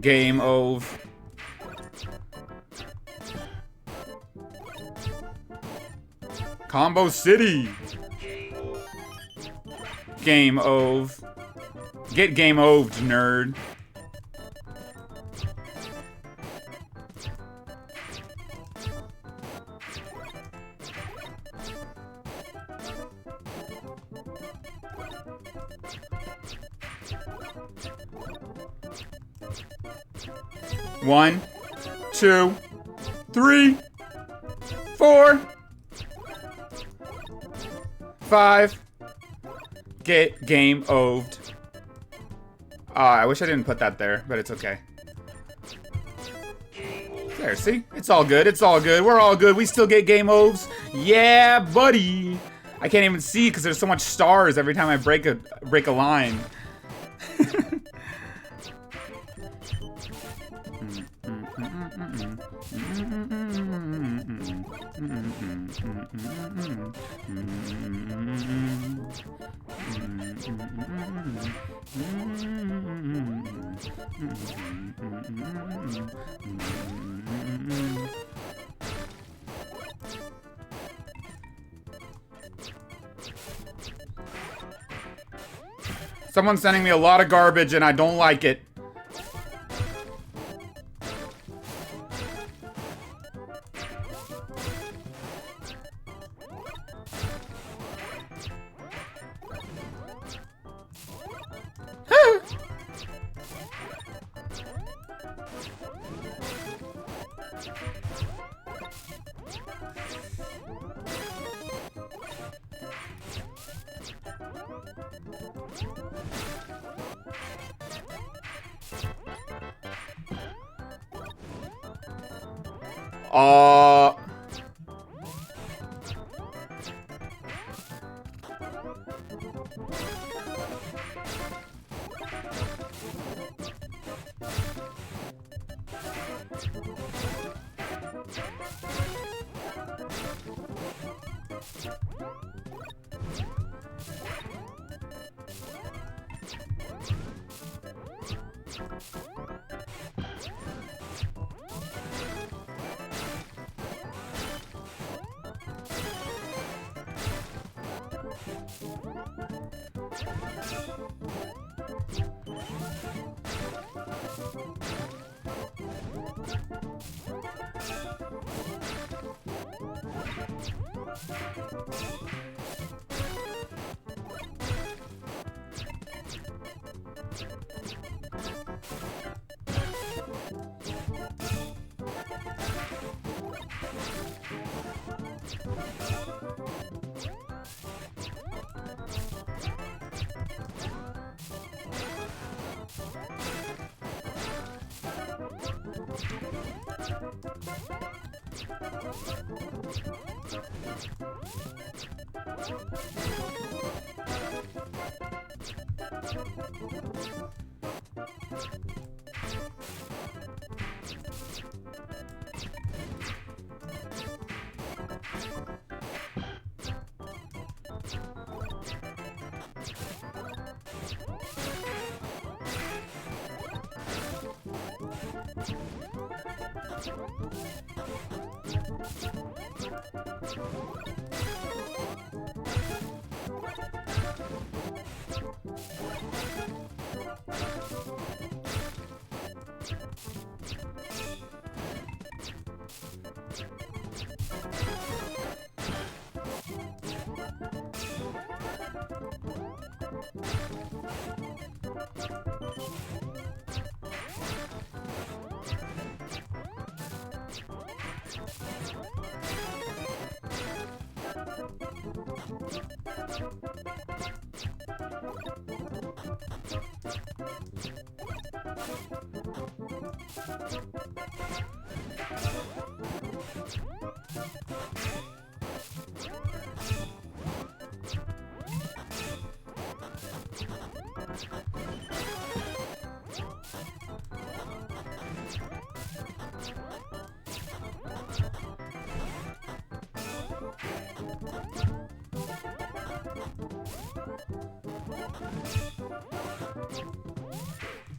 Game over. Combo City. Game over. Get game oved, nerd. One, 2, 3, 4, 5. Get game oved. I wish I didn't put that there, but it's okay. There, see? It's all good. It's all good. We're all good. We still get game ovs. Yeah, buddy. I can't even see because there's so much stars every time I break a line. Someone's sending me a lot of garbage and I don't like it.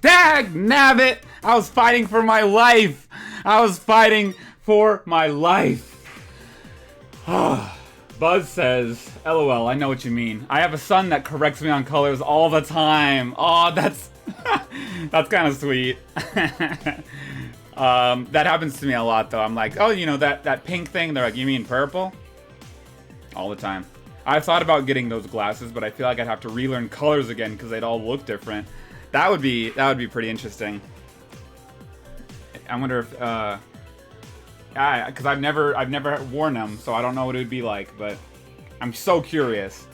Dag nabbit! I was fighting for my life! I was fighting for my life! Buzz says, LOL, I know what you mean. I have a son that corrects me on colors all the time. Oh, that's... that's kind of sweet. That happens to me a lot, though. I'm like, oh, you know, that pink thing? They're like, you mean purple? All the time. I've thought about getting those glasses, but I feel like I'd have to relearn colors again because they'd all look different. That would be pretty interesting. I wonder if because I've never worn them, so I don't know what it would be like, but I'm so curious.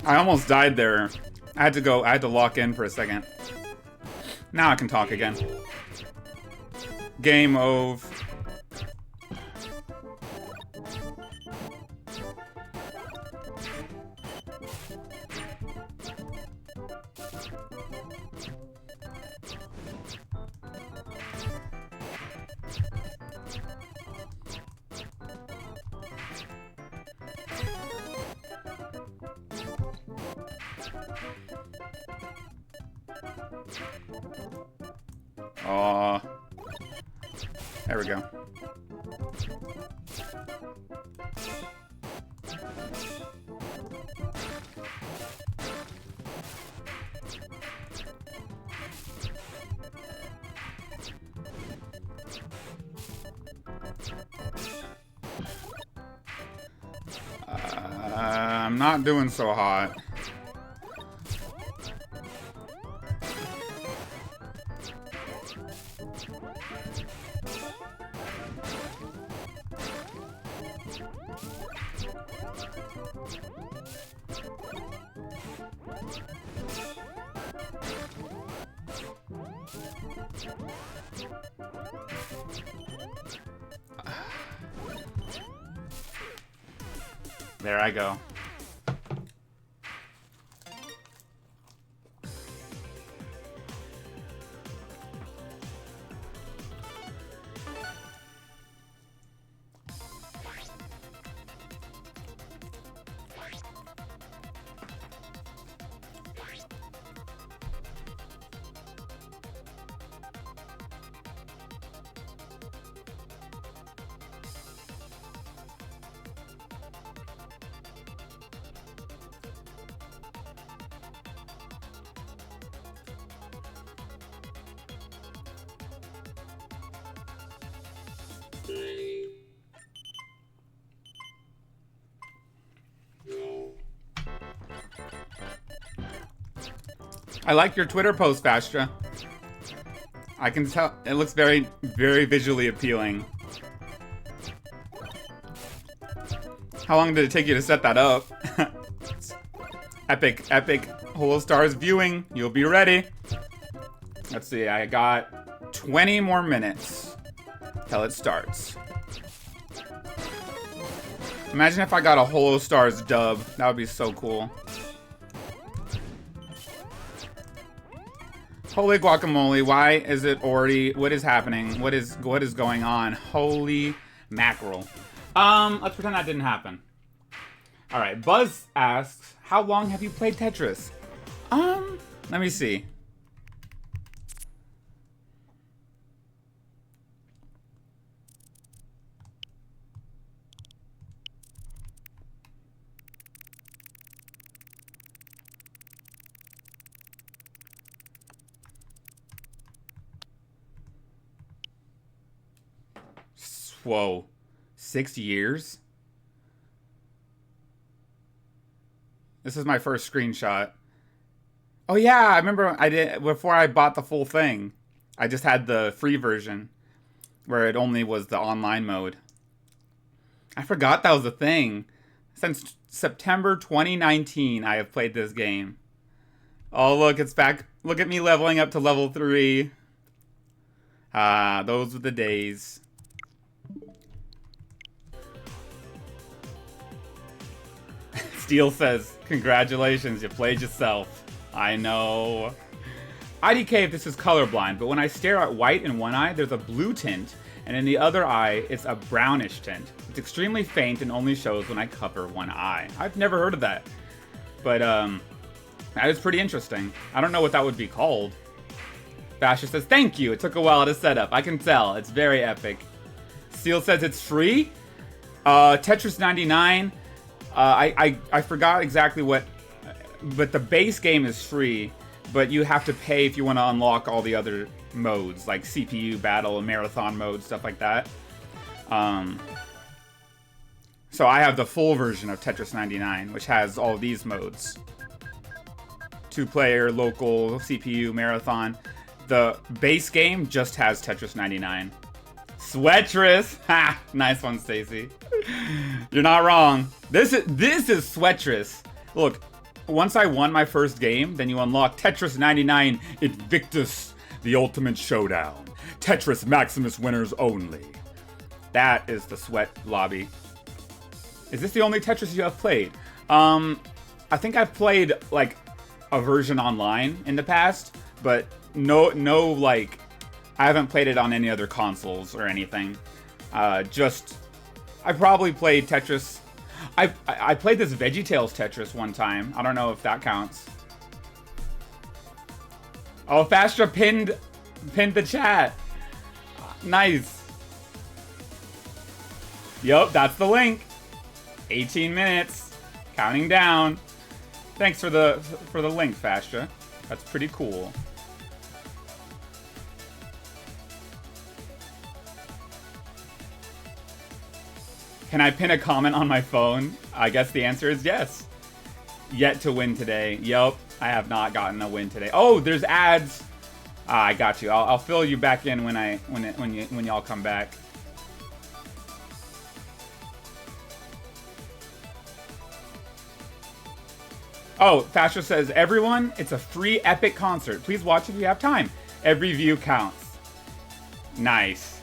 I almost died there. I had to lock in for a second. Now I can talk again. Game over. Aw. There we go. I'm not doing so hot. There I go. I like your Twitter post, Fastra. I can tell it looks very, very visually appealing. How long did it take you to set that up? Epic, epic Holo Stars viewing. You'll be ready. Let's see, I got 20 more minutes till it starts. Imagine if I got a Holo Stars dub. That would be so cool. Holy guacamole, why is it already, what is happening? What is going on? Holy mackerel. Let's pretend that didn't happen. Alright, Buzz asks, how long have you played Tetris? Let me see. Whoa, 6 years? This is my first screenshot. Oh yeah, I remember I did before I bought the full thing. I just had the free version where it only was the online mode. I forgot that was a thing. Since September 2019, I have played this game. Oh look, it's back. Look at me leveling up to level 3. Ah, those were the days. Steel says, congratulations, you played yourself. I know. IDK if this is colorblind, but when I stare at white in one eye, there's a blue tint, and in the other eye, it's a brownish tint. It's extremely faint and only shows when I cover one eye. I've never heard of that. But, that is pretty interesting. I don't know what that would be called. Basher says, thank you, it took a while to set up. I can tell, it's very epic. Steel says it's free? Tetris 99... I forgot exactly what, but the base game is free, but you have to pay if you want to unlock all the other modes, like CPU, battle, marathon mode, stuff like that. So I have the full version of Tetris 99, which has all these modes. 2-player, local, CPU, marathon. The base game just has Tetris 99. Sweatris! Ha! Nice one, Stacy. You're not wrong. This is Sweatris. Look, once I won my first game, then you unlock Tetris 99 Invictus, the ultimate showdown. Tetris Maximus winners only. That is the sweat lobby. Is this the only Tetris you have played? I think I've played like a version online in the past, but no like I haven't played it on any other consoles or anything. I probably played Tetris. I played this VeggieTales Tetris one time. I don't know if that counts. Oh, Fastra pinned the chat. Nice. Yup, that's the link. 18 minutes. Counting down. Thanks for the link, Fastra. That's pretty cool. Can I pin a comment on my phone? I guess the answer is yes. Yet to win today. Yup, I have not gotten a win today. Oh, there's ads. Ah, I got you. I'll fill you back in when y'all come back. Oh, Fasher says, everyone, it's a free epic concert. Please watch if you have time. Every view counts. Nice.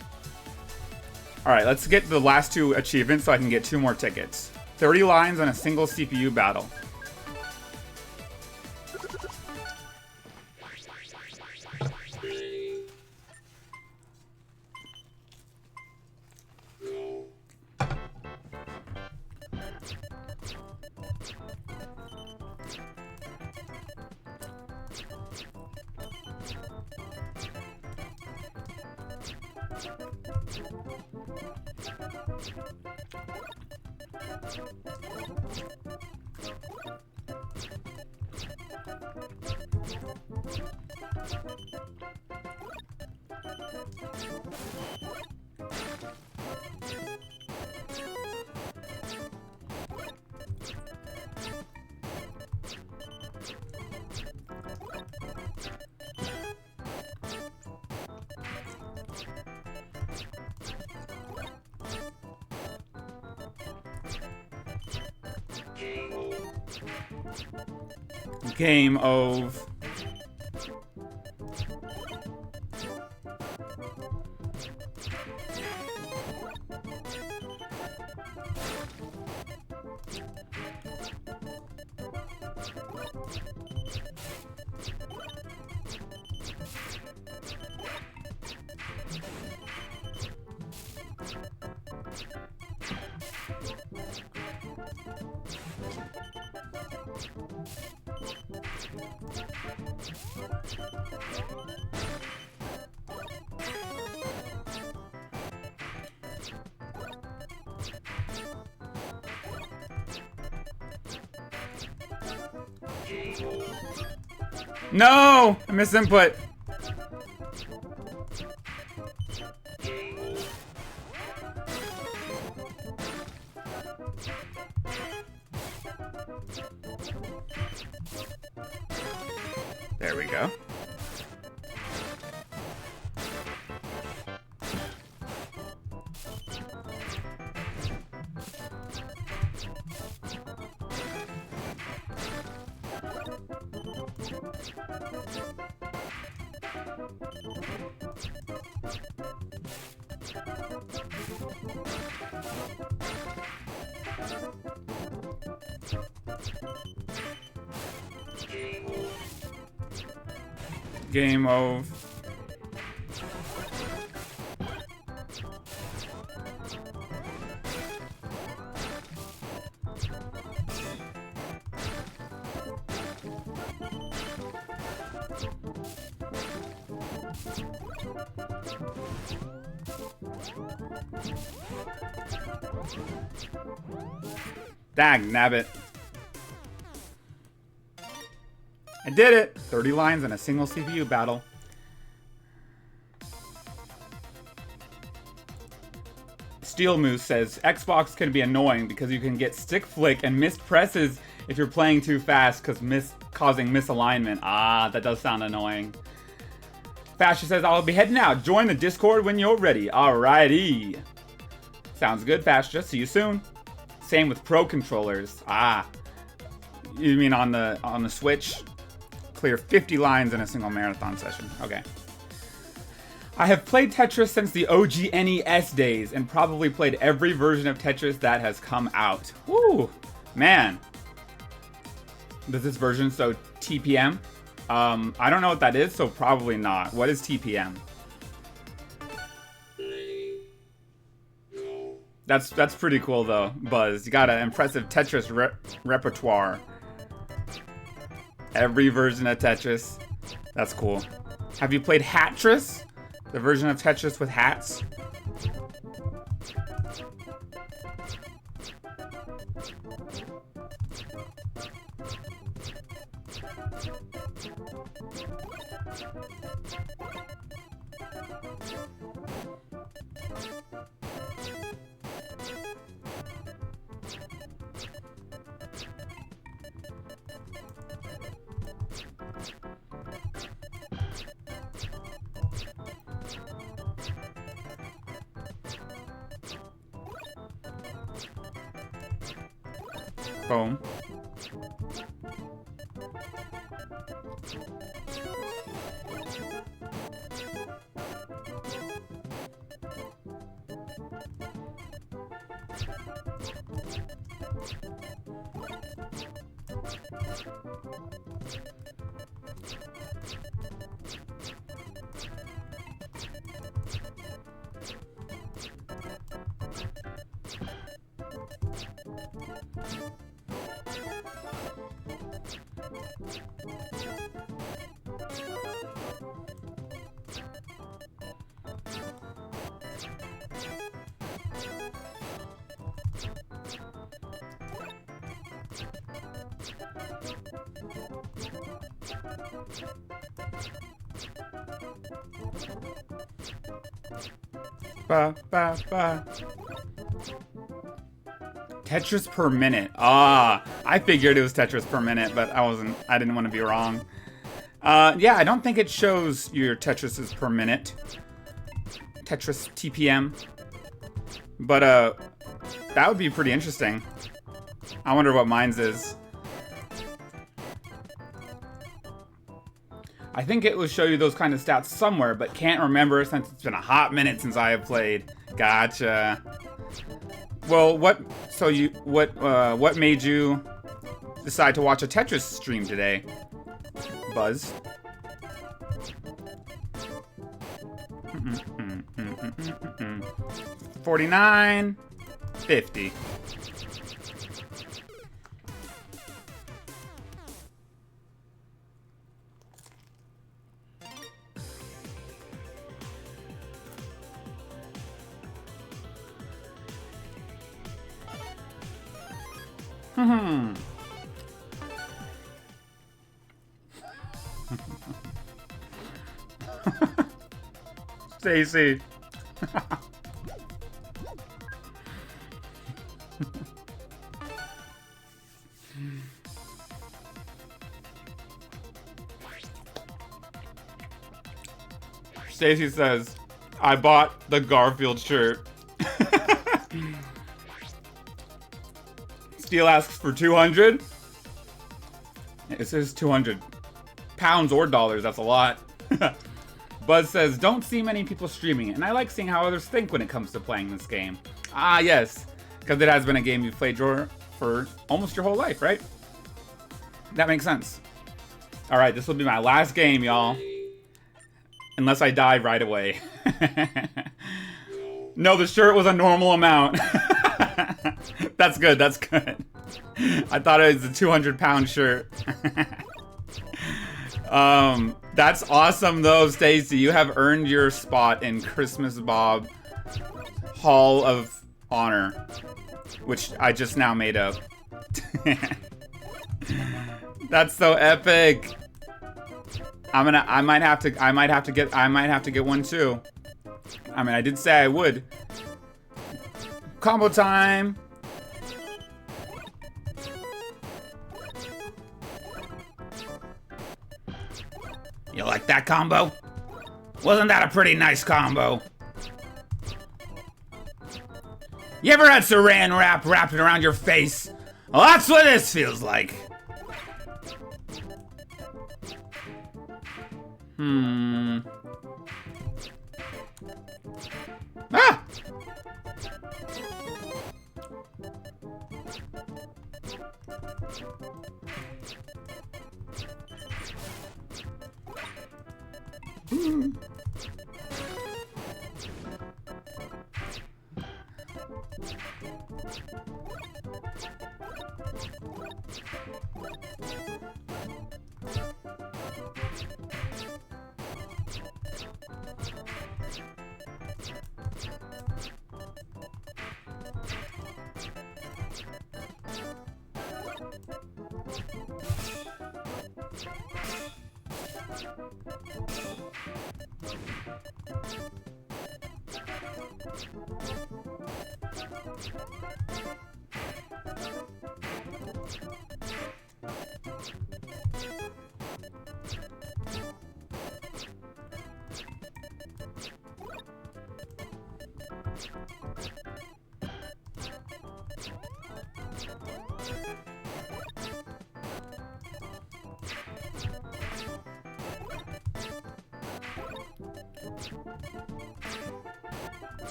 Alright, let's get the last 2 achievements so I can get 2 more tickets. 30 lines on a single CPU battle. Game of. No! I missed input. There we go. Game of. Dag nabbit. I did it! 30 lines in a single CPU battle. Steel Moose says, Xbox can be annoying because you can get stick flick and missed presses if you're playing too fast, causing misalignment. Ah, that does sound annoying. Fascia says, I'll be heading out. Join the Discord when you're ready. Alrighty. Sounds good, Fascia. See you soon. Same with Pro controllers. Ah. You mean on the Switch? Clear 50 lines in a single marathon session. Okay. I have played Tetris since the OG NES days and probably played every version of Tetris that has come out. Woo! Man. Does this version so TPM? I don't know what that is, so probably not. What is TPM? That's pretty cool though, Buzz. You got an impressive Tetris repertoire. Every version of Tetris. That's cool. Have you played Hatris? The version of Tetris with hats? Boom. Ba, ba, ba. Tetris per minute. Ah, I figured it was Tetris per minute, but I didn't want to be wrong. Yeah, I don't think it shows your Tetrises per minute. Tetris TPM. But, that would be pretty interesting. I wonder what mine's is. I think it will show you those kind of stats somewhere, but can't remember since it's been a hot minute since I have played. Gotcha. Well, what made you decide to watch a Tetris stream today, Buzz? 49, 50. Stacy. Stacy says, I bought the Garfield shirt. Steel asks for 200. It says 200 pounds or dollars. That's a lot. Buzz says, don't see many people streaming it, and I like seeing how others think when it comes to playing this game. Ah, yes, because it has been a game you've played for almost your whole life, right? That makes sense. All right, this will be my last game, y'all. Unless I die right away. No, the shirt was a normal amount. That's good, that's good. I thought it was a 200-pound shirt. That's awesome though, Stacy. You have earned your spot in Christmas Bob Hall of Honor, which I just now made up. That's so epic. I might have to get one too. I mean, I did say I would. Combo time. You like that combo? Wasn't that a pretty nice combo? You ever had saran wrap wrapped around your face? Well, that's what this feels like. Ah!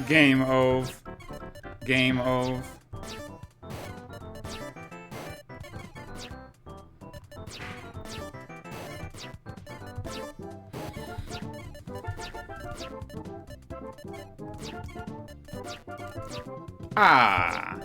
Game over. Game over. Ah.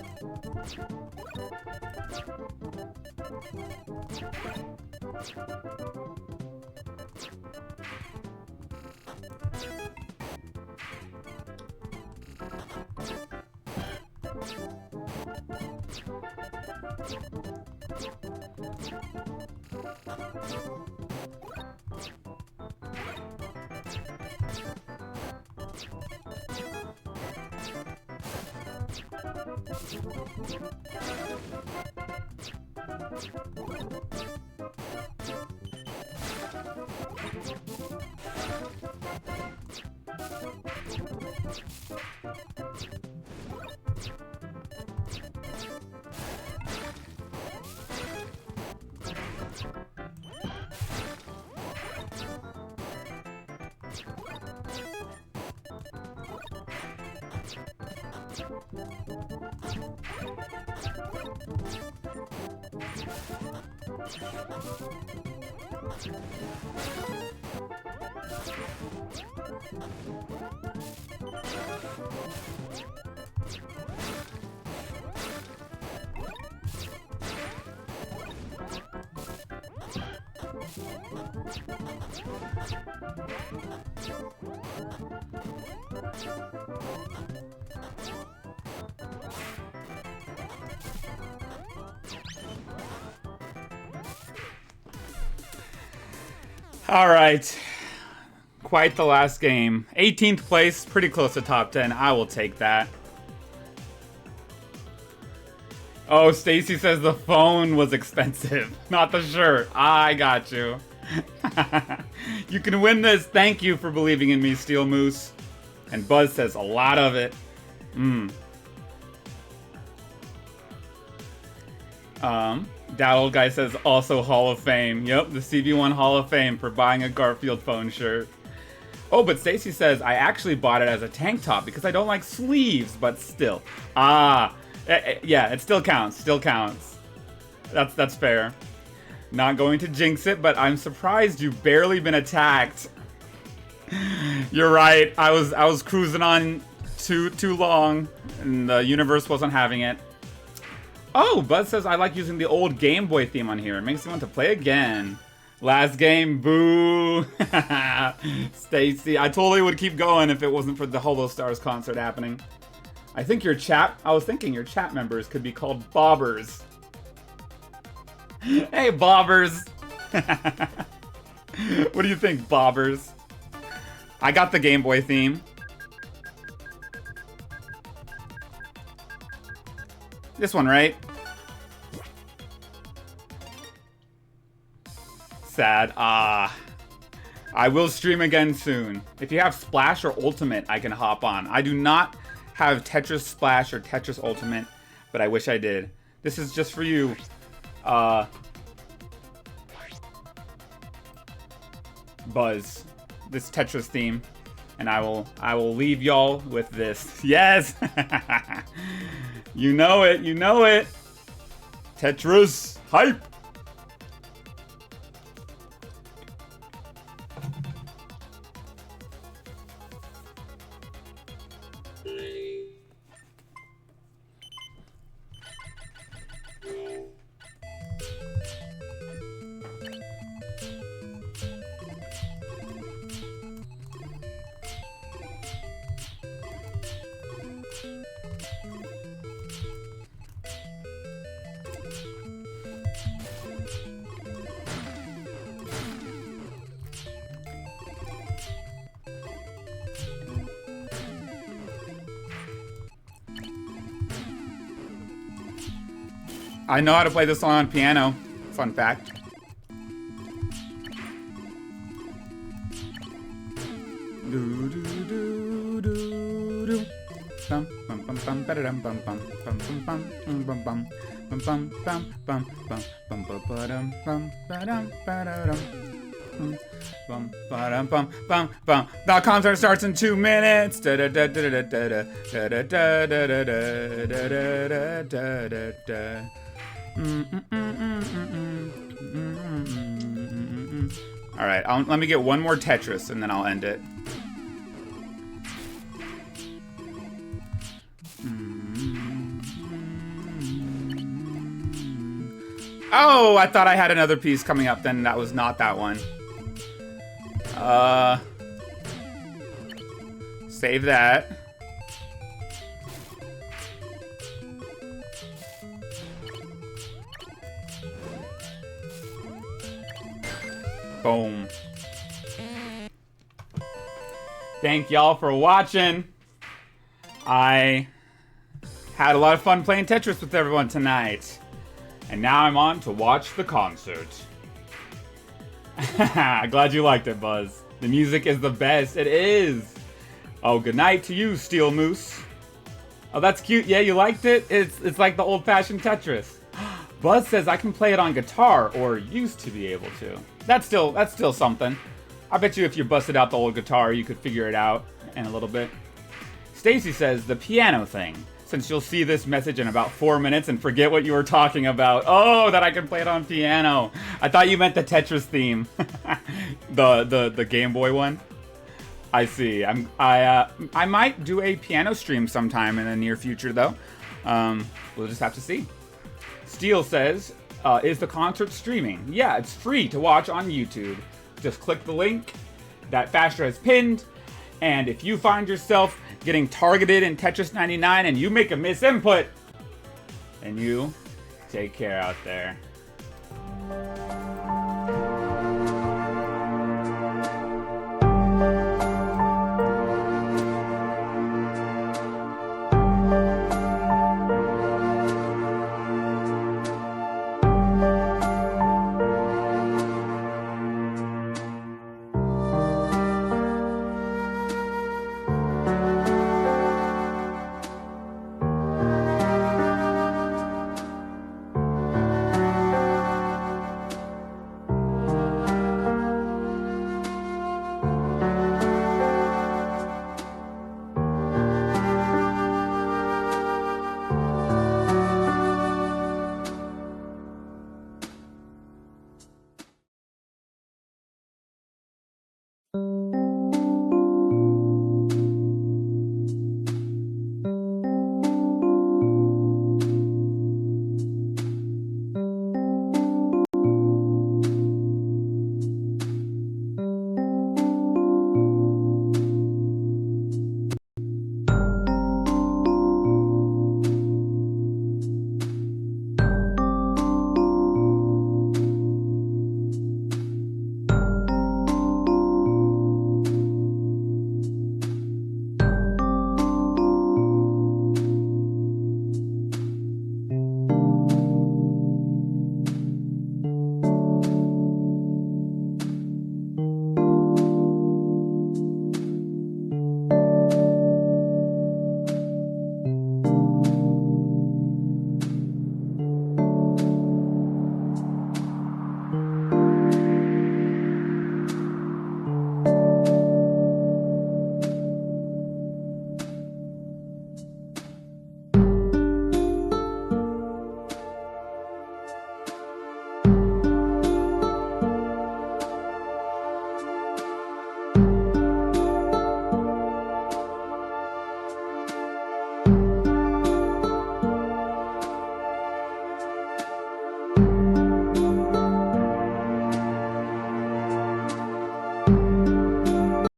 All right. Quite the last game. 18th place, pretty close to top 10. I will take that. Oh, Stacy says the phone was expensive, not the shirt. I got you. You can win this. Thank you for believing in me, Steel Moose. And Buzz says a lot of it. That old guy says also Hall of Fame. Yep, the CB1 Hall of Fame for buying a Garfield phone shirt. Oh, but Stacy says I actually bought it as a tank top because I don't like sleeves, but still. Yeah, it still counts. Still counts. That's fair. Not going to jinx it, but I'm surprised you've barely been attacked. You're right. I was cruising on too long, and the universe wasn't having it. Oh, Buzz says I like using the old Game Boy theme on here. It makes me want to play again. Last game, boo. Stacy, I totally would keep going if it wasn't for the Holo Stars concert happening. I was thinking your chat members could be called bobbers. Hey, bobbers. What do you think, bobbers? I got the Game Boy theme. This one, right? Sad. I will stream again soon. If you have Splash or Ultimate, I can hop on. I do not have Tetris Splash or Tetris Ultimate, but I wish I did. This is just for you. Buzz. This Tetris theme. And I will leave y'all with this. Yes! You know it, you know it. Tetris hype. I know how to play this song on piano. Fun fact. The concert starts in 2 minutes. All right, let me get one more Tetris and then I'll end it. Oh, I thought I had another piece coming up, then that was not that one. Save that. Boom. Thank y'all for watching. I had a lot of fun playing Tetris with everyone tonight. And now I'm on to watch the concert. Glad you liked it, Buzz. The music is the best. It is. Oh, good night to you, Steel Moose. Oh, that's cute. Yeah, you liked it? It's like the old-fashioned Tetris. Buzz says I can play it on guitar, or used to be able to. That's still something. I bet you if you busted out the old guitar, you could figure it out in a little bit. Stacy says the piano thing. Since you'll see this message in about 4 minutes and forget what you were talking about. Oh, that I can play it on piano. I thought you meant the Tetris theme. the Game Boy one. I see. I might do a piano stream sometime in the near future, though. We'll just have to see. Steel says, is the concert streaming? Yeah, it's free to watch on YouTube. Just click the link that Faster has pinned, and if you find yourself getting targeted in Tetris 99 and you make a misinput, then you take care out there.